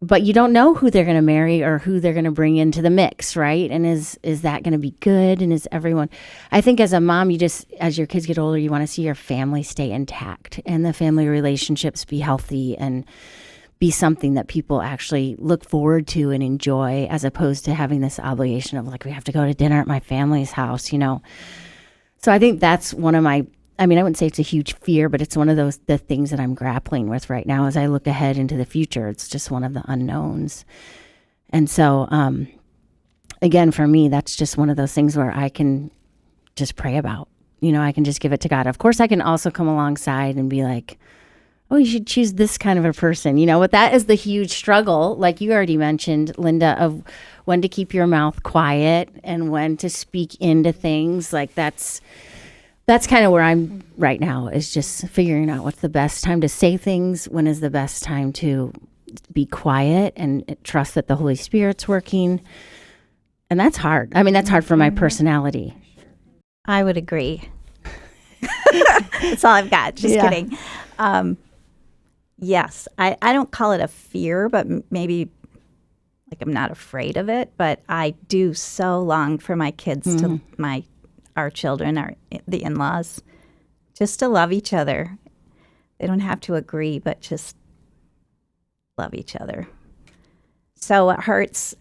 But you don't know who they're going to marry or who they're going to bring into the mix, right? And is that going to be good? And is everyone... I think as a mom, as your kids get older, you want to see your family stay intact and the family relationships be healthy and be something that people actually look forward to and enjoy, as opposed to having this obligation of we have to go to dinner at my family's house, So I think that's one of my... I wouldn't say it's a huge fear, but it's one of the things that I'm grappling with right now as I look ahead into the future. It's just one of the unknowns. And so, again, for me, that's just one of those things where I can just pray about. I can just give it to God. Of course, I can also come alongside and be like, oh, you should choose this kind of a person. But that is the huge struggle, like you already mentioned, Lynda, of when to keep your mouth quiet and when to speak into things. That's kind of where I'm right now, is just figuring out what's the best time to say things, when is the best time to be quiet and trust that the Holy Spirit's working. And that's hard. That's hard for my personality. I would agree. That's all I've got. Just kidding. Yes, I don't call it a fear, but maybe I'm not afraid of it. But I do so long for my kids to our children, the in-laws, just to love each other. They don't have to agree, but just love each other. So it hurts.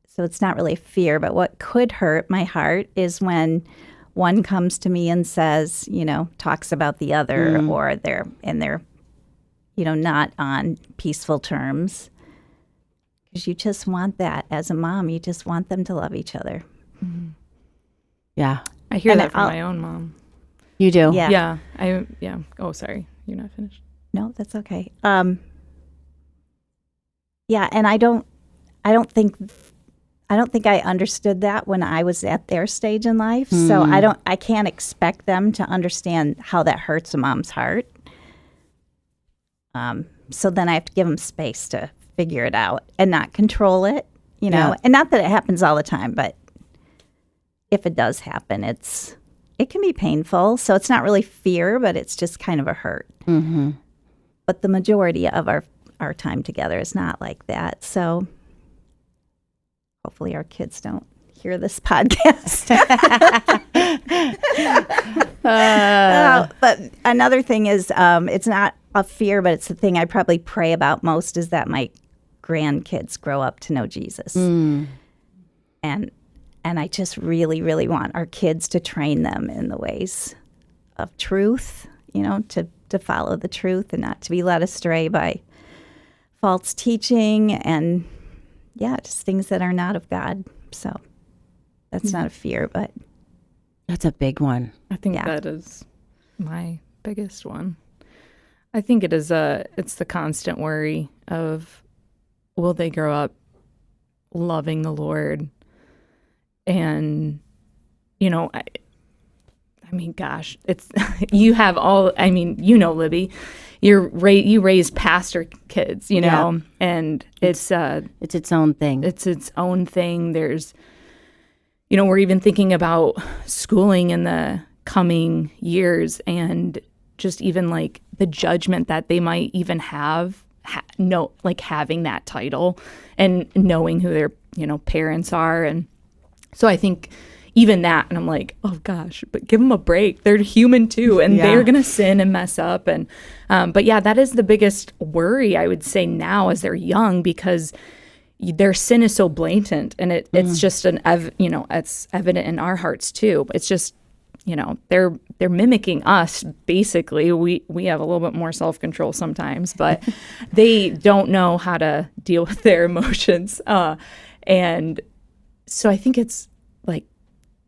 So it's not really fear, but what could hurt my heart is when one comes to me and says, talks about the other, or they're not on peaceful terms. Because you just want that as a mom. You just want them to love each other. Yeah. I hear And that from my own mom. You do? Yeah. Yeah. Oh, sorry. You're not finished. No, that's okay. Yeah, and I don't think I understood that when I was at their stage in life. So I can't expect them to understand how that hurts a mom's heart. So then I have to give them space to figure it out and not control it, you know. Yeah. And not that it happens all the time, but if it does happen, it can be painful. So it's not really fear, but it's just kind of a hurt. Mm-hmm. But the majority of our time together is not like that. So hopefully our kids don't hear this podcast. But another thing is, it's not a fear, but it's the thing I probably pray about most is that my grandkids grow up to know Jesus. And I just really, really want our kids to train them in the ways of truth, you know, to follow the truth and not to be led astray by false teaching and, yeah, just things that are not of God. So that's not a fear, but That's a big one. I think that is my biggest one. I think it's the constant worry of, will they grow up loving the Lord? And, you know, I mean, gosh, it's, you have all, I mean, you know, Libby, you raise pastor kids, you know, and it's its own thing. It's its own thing. There's, you know, we're even thinking about schooling in the coming years and just even like the judgment that they might even have, like having that title and knowing who their, you know, parents are. And so I think even that, and I'm like, oh gosh, but give them a break. They're human too, and they're gonna sin and mess up. And but yeah, that is the biggest worry I would say now as they're young, because their sin is so blatant, and it's just it's evident in our hearts too. It's just, you know, they're mimicking us basically. We have a little bit more self-control sometimes, but they don't know how to deal with their emotions, and so I think it's like,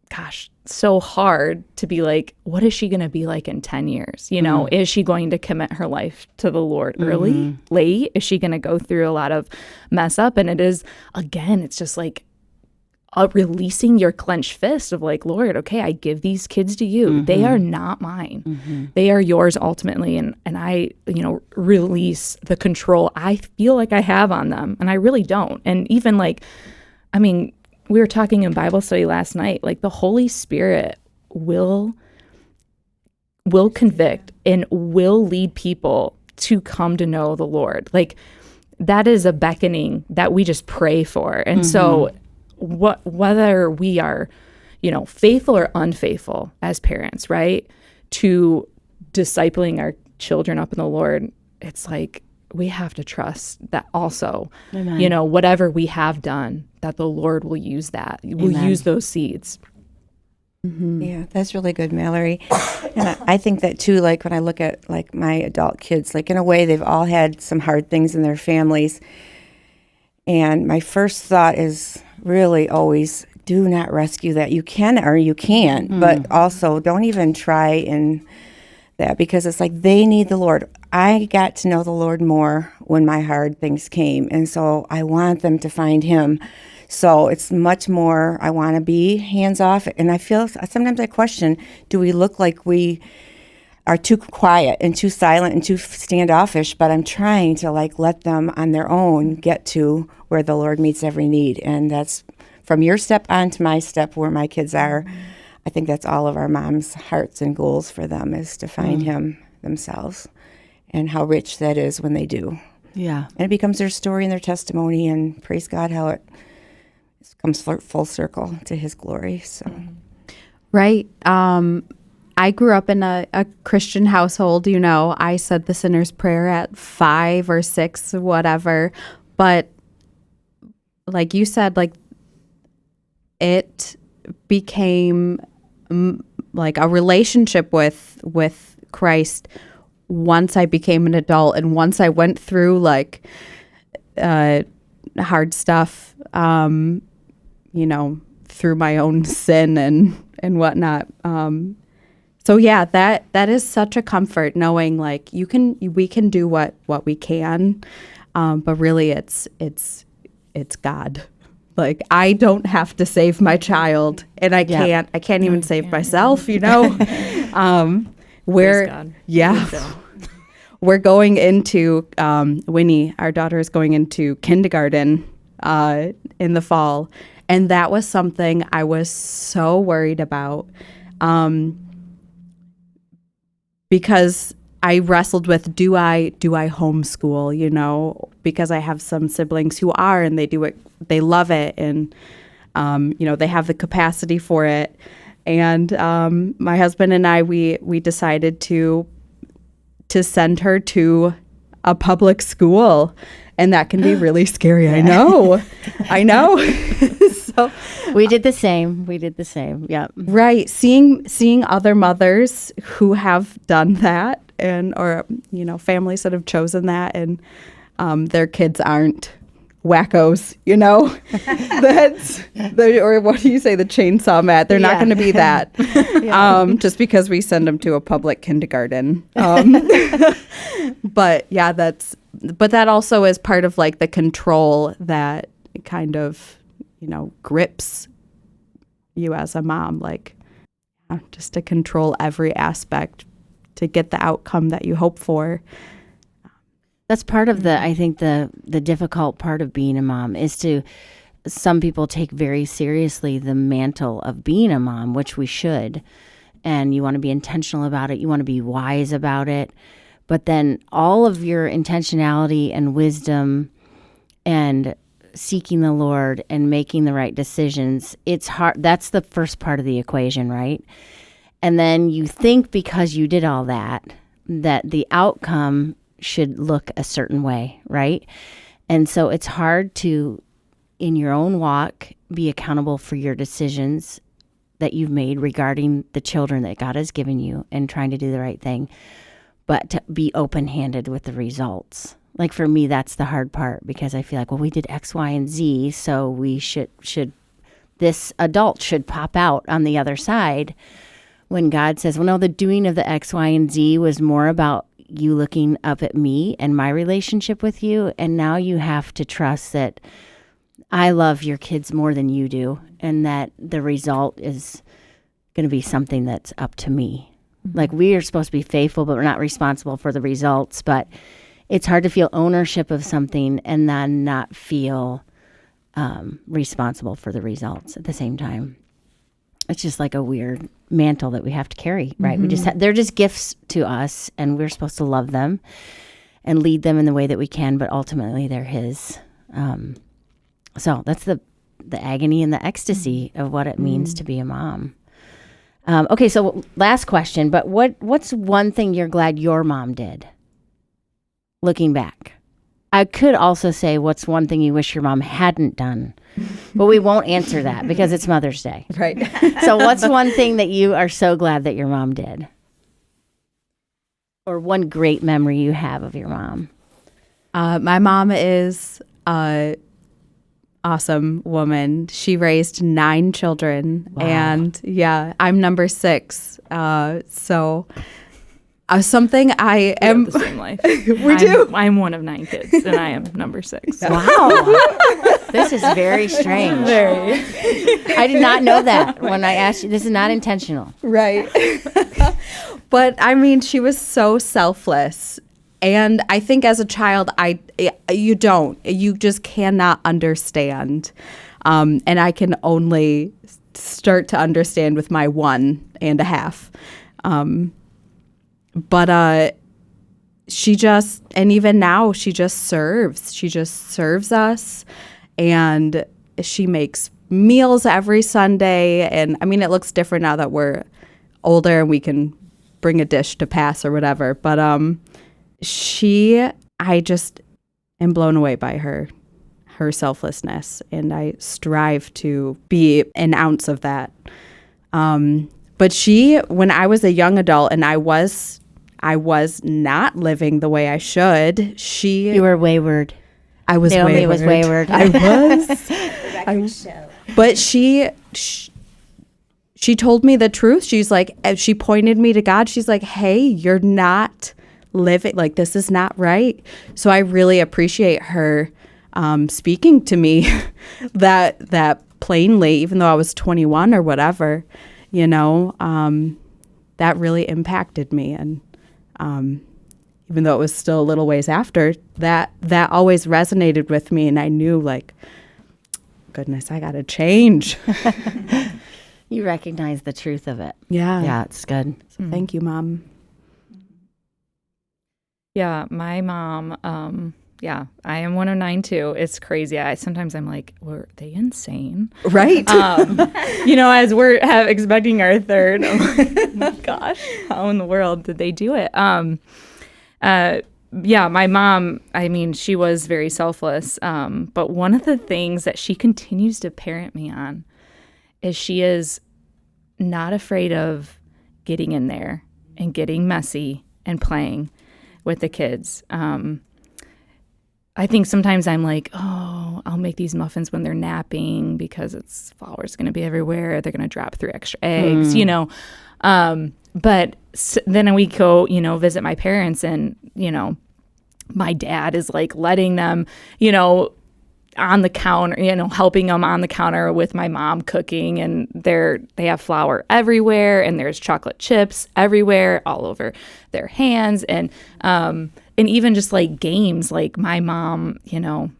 gosh, so hard to be like, what is she going to be like in 10 years? You know, is she going to commit her life to the Lord early, late? Is she going to go through a lot of mess up? And it is, again, it's just like releasing your clenched fist of like, Lord, okay, I give these kids to you. They are not mine. They are yours ultimately. And I, you know, release the control I feel like I have on them. And I really don't. And even like, I mean, we were talking in Bible study last night, like the Holy Spirit will convict and will lead people to come to know the Lord. Like that is a beckoning that we just pray for. And so whether we are, you know, faithful or unfaithful as parents, right, to discipling our children up in the Lord, it's like we have to trust that also, you know, whatever we have done, that the Lord will use that. Will use those seeds. Yeah, that's really good, Mallory. And I think that too, like when I look at like my adult kids, like in a way they've all had some hard things in their families. And my first thought is really always, do not rescue that. You can or you can't, but also don't even try in that, because it's like they need the Lord. I got to know the Lord more when my hard things came, and so I want them to find Him. So it's much more, I want to be hands off. And I feel sometimes I question, do we look like we are too quiet and too silent and too standoffish? But I'm trying to like let them on their own get to where the Lord meets every need. And that's from your step on to my step where my kids are. I think that's all of our moms' hearts and goals for them, is to find Him themselves, and how rich that is when they do. Yeah. And it becomes their story and their testimony, and praise God how it comes full circle to His glory. So, Right. I grew up in a Christian household. You know, I said the sinner's prayer at 5 or 6, whatever. But like you said, like it became like a relationship with Christ once I became an adult, and once I went through like hard stuff, you know, through my own sin and whatnot. So yeah, that is such a comfort knowing like we can do what we can, but really it's God. Like I don't have to save my child, and I can't even save myself. You know, we're going into Winnie, our daughter, is going into kindergarten in the fall, and that was something I was so worried about. Because I wrestled with, do I homeschool, you know, because I have some siblings who are, and they do it, they love it, and, you know, they have the capacity for it. And my husband and I, we decided to send her to a public school, and that can be really scary. I know. So we did the same. Yeah. Right. Seeing other mothers who have done that, or you know, families that have chosen that, and their kids aren't wackos, you know. Or what do you say, the chainsaw mat? They're not going to be that. Just because we send them to a public kindergarten. But yeah, that also is part of like the control that kind of, you know, grips you as a mom, like just to control every aspect to get the outcome that you hope for. That's part of I think the difficult part of being a mom is some people take very seriously the mantle of being a mom, which we should, and you want to be intentional about it. You want to be wise about it. But then all of your intentionality and wisdom and seeking the Lord and making the right decisions, it's hard. That's the first part of the equation, right? And then you think because you did all that the outcome should look a certain way, right? And so it's hard to, in your own walk, be accountable for your decisions that you've made regarding the children that God has given you and trying to do the right thing, but to be open-handed with the results. Like for me, that's the hard part, because I feel like, well, we did X, Y, and Z, so we should this adult should pop out on the other side, when God says, well, no, the doing of the X, Y, and Z was more about you looking up at me and my relationship with you, and now you have to trust that I love your kids more than you do, and that the result is going to be something that's up to me. Mm-hmm. Like we are supposed to be faithful, but we're not responsible for the results. But it's hard to feel ownership of something and then not feel responsible for the results at the same time. It's just like a weird mantle that we have to carry, right? Mm-hmm. They're just gifts to us, and we're supposed to love them and lead them in the way that we can, but ultimately they're His. So that's the agony and the ecstasy of what it means to be a mom. Okay, so last question, but what's one thing you're glad your mom did, looking back? I could also say, what's one thing you wish your mom hadn't done? But we won't answer that because it's Mother's Day. Right. So what's one thing that you are so glad that your mom did? Or one great memory you have of your mom? My mom is a awesome woman. She raised 9 children. Wow. And yeah, I'm number 6. So something I am the same life. We do. I'm one of 9 kids, and I am number 6. Wow. This is very strange. Very. I did not know that when I asked you. This is not intentional. Right. But I mean, she was so selfless. And I think as a child, you just cannot understand. And I can only start to understand with my 1.5. But she just, and even now, she just serves. She just serves us, and she makes meals every Sunday. And I mean, it looks different now that we're older and we can bring a dish to pass or whatever. But I just am blown away by her selflessness, and I strive to be an ounce of that. But when I was a young adult and I was not living the way I should, you were wayward. I was Naomi wayward. was wayward. I was. But she she told me the truth. She's like, she pointed me to God. She's like, hey, you're not living, like, this is not right. So I really appreciate her speaking to me that plainly, even though I was 21 or whatever, you know, that really impacted me. And even though it was still a little ways after, that always resonated with me. And I knew, like, goodness, I got to change. You recognize the truth of it. Yeah. Yeah, it's good. So thank you, Mom. Yeah, my mom, I am 109 too. It's crazy. Sometimes I'm like, were they insane? Right. You know, as we're expecting our third, I'm like, oh my gosh, how in the world did they do it? Yeah, my mom, I mean, she was very selfless. But one of the things that she continues to parent me on is she is not afraid of getting in there and getting messy and playing with the kids. I think sometimes I'm like, oh, I'll make these muffins when they're napping because flour's going to be everywhere. They're going to drop 3 extra eggs, you know. But then we go, you know, visit my parents, and, you know, my dad is like letting them, you know, on the counter, you know, helping them on the counter with my mom cooking, and they have flour everywhere, and there's chocolate chips everywhere, all over their hands, and even just like games, like my mom, you know,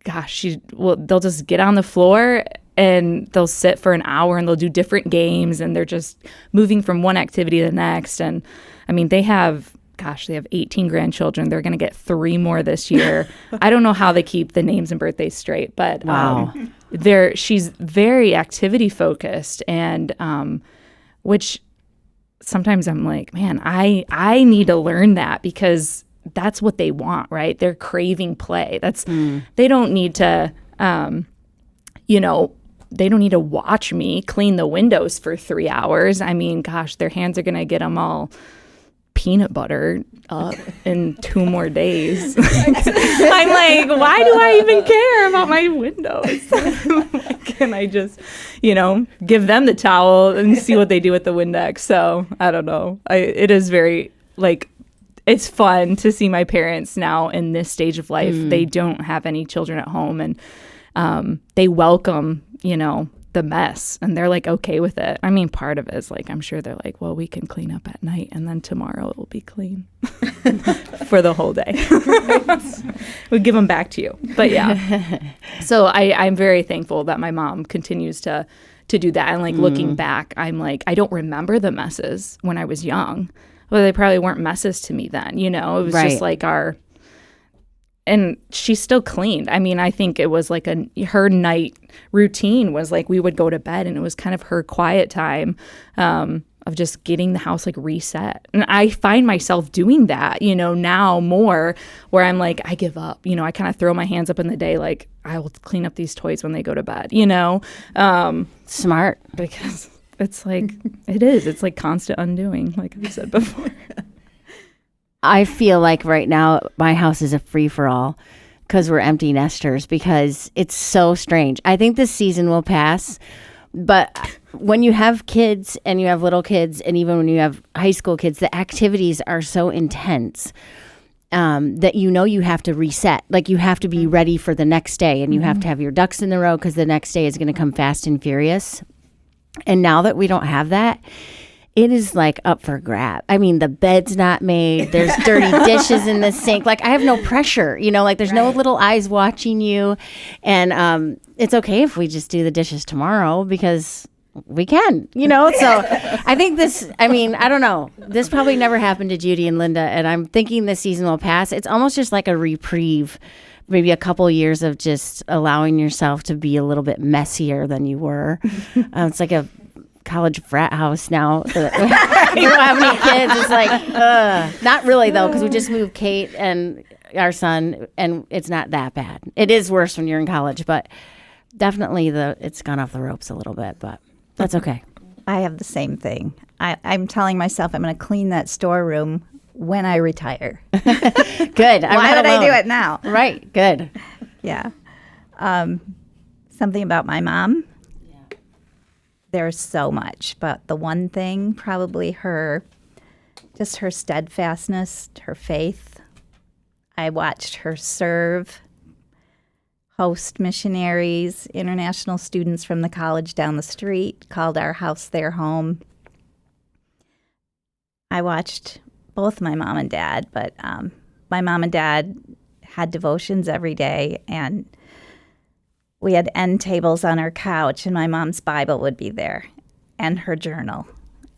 gosh, they'll just get on the floor and they'll sit for an hour and they'll do different games, and they're just moving from one activity to the next. And I mean, they have 18 grandchildren. They're going to get 3 more this year. I don't know how they keep the names and birthdays straight, but wow. She's very activity focused, and which sometimes I'm like, man, I need to learn that, because that's what they want, right? They're craving play. They don't need to, you know, they don't need to watch me clean the windows for 3 hours. I mean, gosh, their hands are going to get them all peanut butter up in 2 more days. I'm like, why do I even care about my windows? Can I just, you know, give them the towel and see what they do with the Windex? So I don't know. It is very, like, it's fun to see my parents now in this stage of life. They don't have any children at home, and they welcome, you know, the mess, and they're like okay with it. I mean, part of it is like, I'm sure they're like, well, we can clean up at night, and then tomorrow it will be clean for the whole day. We'll give them back to you. But yeah, so I'm very thankful that my mom continues to do that. And like looking back, I'm like, I don't remember the messes when I was young. Well, they probably weren't messes to me then, you know. It was just like and she still cleaned. I mean, I think it was like her night routine was like, we would go to bed, and it was kind of her quiet time of just getting the house like reset. And I find myself doing that, you know, now more, where I'm like, I give up. You know, I kind of throw my hands up in the day, like, I will clean up these toys when they go to bed, you know. Smart. Because it's like, it's like constant undoing, like I said before. I feel like right now my house is a free-for-all because we're empty nesters, because it's so strange. I think this season will pass, but when you have kids and you have little kids, and even when you have high school kids, the activities are so intense that you know you have to reset. Like, you have to be ready for the next day, and you have to have your ducks in the row, because the next day is going to come fast and furious. And now that we don't have that, it is like up for grab. I mean, the bed's not made. There's dirty dishes in the sink. Like, I have no pressure, you know, like there's no little eyes watching you. And it's okay if we just do the dishes tomorrow, because we can, you know. So I think I don't know. This probably never happened to Judy and Lynda. And I'm thinking this season will pass. It's almost just like a reprieve, maybe a couple years of just allowing yourself to be a little bit messier than you were. It's like a college frat house now. We don't have any kids. It's like, not really though, because we just moved Kate and our son, and it's not that bad. It is worse when you're in college, but definitely it's gone off the ropes a little bit, but that's okay. I have the same thing. I'm telling myself I'm going to clean that storeroom when I retire. Good. Why would I do it now? Right. Good. Yeah. Something about my mom. there's so much, but the one thing, probably her steadfastness, her faith. I watched her serve, host missionaries, international students from the college down the street, called our house their home. I watched both my mom and dad, but my mom and dad had devotions every day, and we had end tables on our couch, and my mom's Bible would be there and her journal.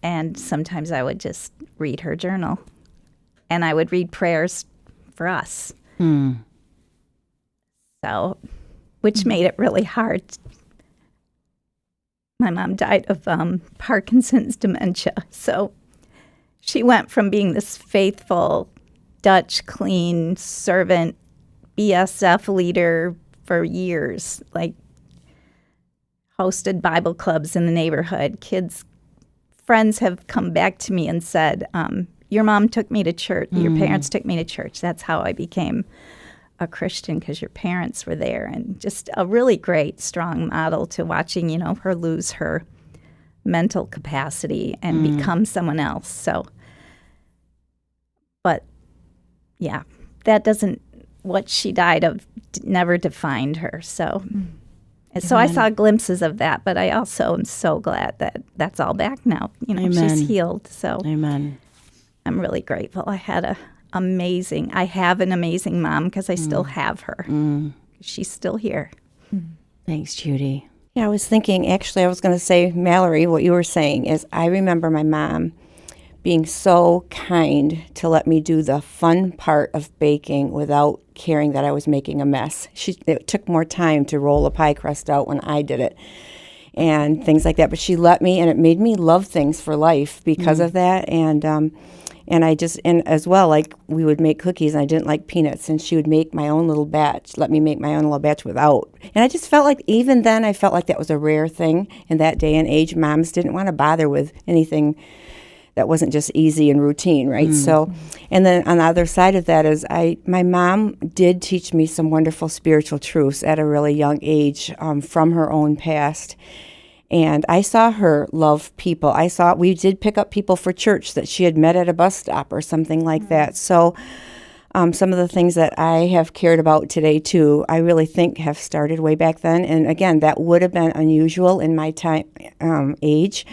And sometimes I would just read her journal, and I would read prayers for us. So, which made it really hard. My mom died of Parkinson's dementia. So she went from being this faithful, Dutch, clean servant, BSF leader for years, like hosted Bible clubs in the neighborhood. Friends have come back to me and said, your mom took me to church, your parents took me to church. That's how I became a Christian, because your parents were there. And just a really great, strong model to watching, her lose her mental capacity and become someone else. So, but yeah, that doesn't, what she died of never defined her. So, so I saw glimpses of that, but I also am so glad that that's all back now. She's healed. So Amen. I'm really grateful. I have an amazing mom, because I still have her. She's still here. Thanks, Judy. Yeah, I was thinking, actually, I was going to say, Mallory, what you were saying is I remember my mom being so kind to let me do the fun part of baking without caring that I was making a mess. It took more time to roll a pie crust out when I did it and things like that. But she let me, and it made me love things for life because of that. And as well, like, we would make cookies, and I didn't like peanuts, and she would make my own little batch, let me make my own little batch without. And I just felt like, even then, I felt like that was a rare thing in that day and age. Moms didn't want to bother with anything that wasn't just easy and routine, right? So, and then on the other side of that is my mom did teach me some wonderful spiritual truths at a really young age from her own past. And I saw her love people. We did pick up people for church that she had met at a bus stop or something like that. So some of the things that I have cared about today, too, I really think have started way back then. And again, that would have been unusual in my time age,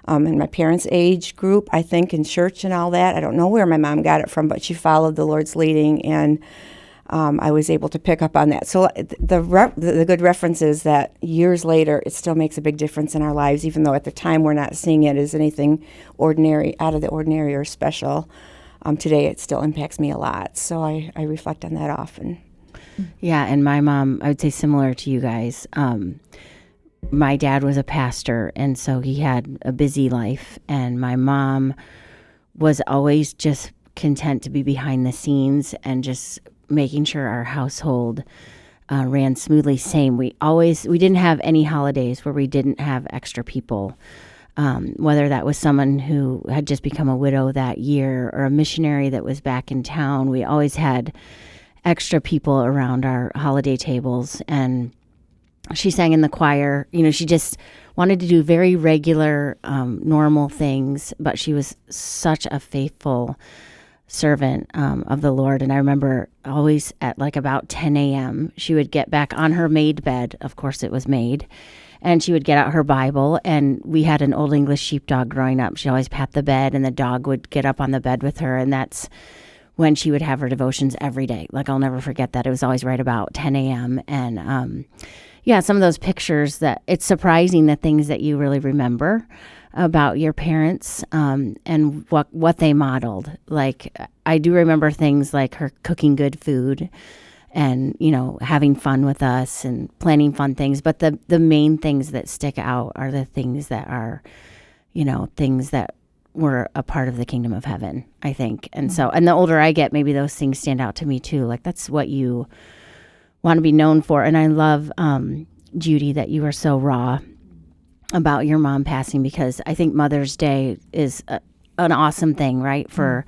in my parents' age group, I think, in church and all that. I don't know where my mom got it from, but she followed the Lord's leading, and I was able to pick up on that. So the good reference is that years later, it still makes a big difference in our lives, even though at the time we're not seeing it as anything ordinary, out of the ordinary or special. Today, it still impacts me a lot. So I reflect on that often. Yeah, and my mom, I would say similar to you guys. My dad was a pastor, and so he had a busy life, and my mom was always just content to be behind the scenes and just making sure our household ran smoothly. Same. We didn't have any holidays where we didn't have extra people, whether that was someone who had just become a widow that year or a missionary that was back in town. We always had extra people around our holiday tables, and she sang in the choir. She just wanted to do very regular, normal things, but she was such a faithful servant of the Lord. And I remember always at like about 10 a.m., she would get back on her made bed. Of course, it was made. And she would get out her Bible. And we had an old English sheepdog growing up. She'd always pat the bed, and the dog would get up on the bed with her. And that's when she would have her devotions every day. Like, I'll never forget that. It was always right about 10 a.m. And some of those pictures, that it's surprising the things that you really remember about your parents and what they modeled. Like, I do remember things like her cooking good food and, having fun with us and planning fun things. But the main things that stick out are the things that are, things that were a part of the kingdom of heaven, I think. And so, and the older I get, maybe those things stand out to me too. Like, that's what you want to be known for. And I love, Judy, that you are so raw about your mom passing, because I think Mother's Day is an awesome thing, right? For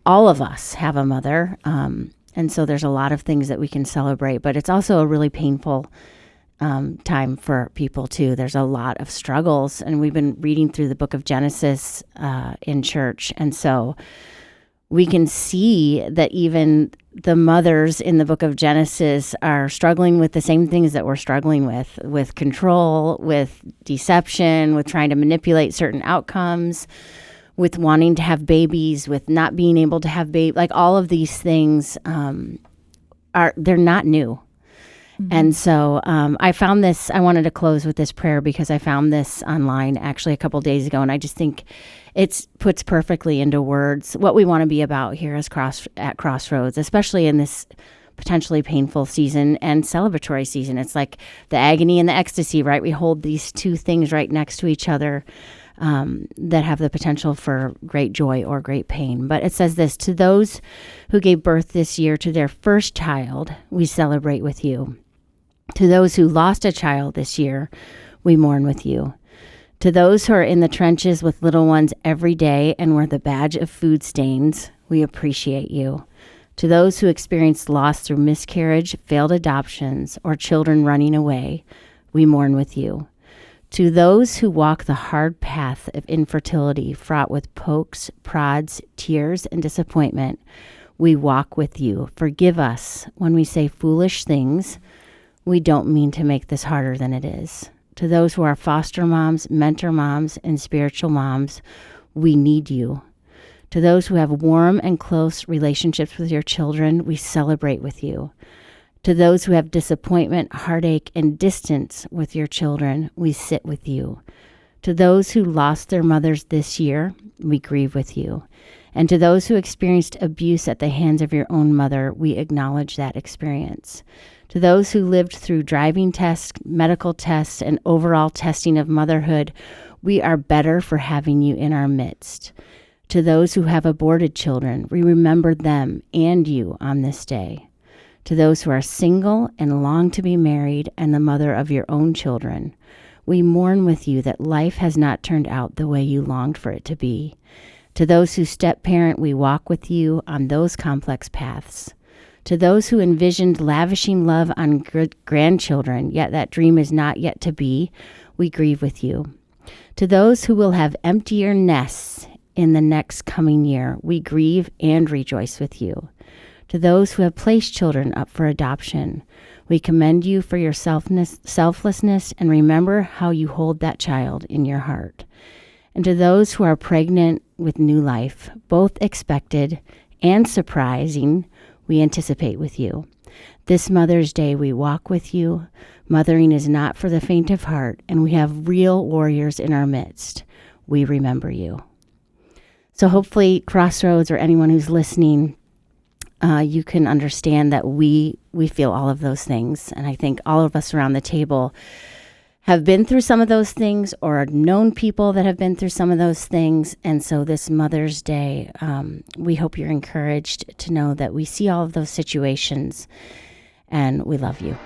all of us have a mother. And so there's a lot of things that we can celebrate, but it's also a really painful time for people too. There's a lot of struggles, and we've been reading through the book of Genesis in church, and so we can see that even the mothers in the book of Genesis are struggling with the same things that we're struggling with control, with deception, with trying to manipulate certain outcomes, with wanting to have babies, with not being able to have babies. Like all of these things they're not new. And so I found this, I wanted to close with this prayer because I found this online actually a couple days ago, and I just think it puts perfectly into words what we want to be about here at Crossroads, especially in this potentially painful season and celebratory season. It's like the agony and the ecstasy, right? We hold these two things right next to each other that have the potential for great joy or great pain. But it says this: to those who gave birth this year to their first child, we celebrate with you. To those who lost a child this year, we mourn with you. To those who are in the trenches with little ones every day and wear the badge of food stains, we appreciate you. To those who experienced loss through miscarriage, failed adoptions, or children running away, we mourn with you. To those who walk the hard path of infertility, fraught with pokes, prods, tears, and disappointment, we walk with you. Forgive us when we say foolish things. We don't mean to make this harder than it is. To those who are foster moms, mentor moms, and spiritual moms, we need you. To those who have warm and close relationships with your children, we celebrate with you. To those who have disappointment, heartache, and distance with your children, we sit with you. To those who lost their mothers this year, we grieve with you. And to those who experienced abuse at the hands of your own mother, we acknowledge that experience. To those who lived through driving tests, medical tests, and overall testing of motherhood, we are better for having you in our midst. To those who have aborted children, we remember them and you on this day. To those who are single and long to be married and the mother of your own children, we mourn with you that life has not turned out the way you longed for it to be. To those who step-parent, we walk with you on those complex paths. To those who envisioned lavishing love on grandchildren, yet that dream is not yet to be, we grieve with you. To those who will have emptier nests in the next coming year, we grieve and rejoice with you. To those who have placed children up for adoption, we commend you for your selflessness and remember how you hold that child in your heart. And to those who are pregnant with new life, both expected and surprising, we anticipate with you. This Mother's Day, we walk with you. Mothering is not for the faint of heart, and we have real warriors in our midst. We remember you. So hopefully, Crossroads or anyone who's listening, you can understand that we feel all of those things. And I think all of us around the table have been through some of those things or known people that have been through some of those things. And so this Mother's Day, we hope you're encouraged to know that we see all of those situations and we love you.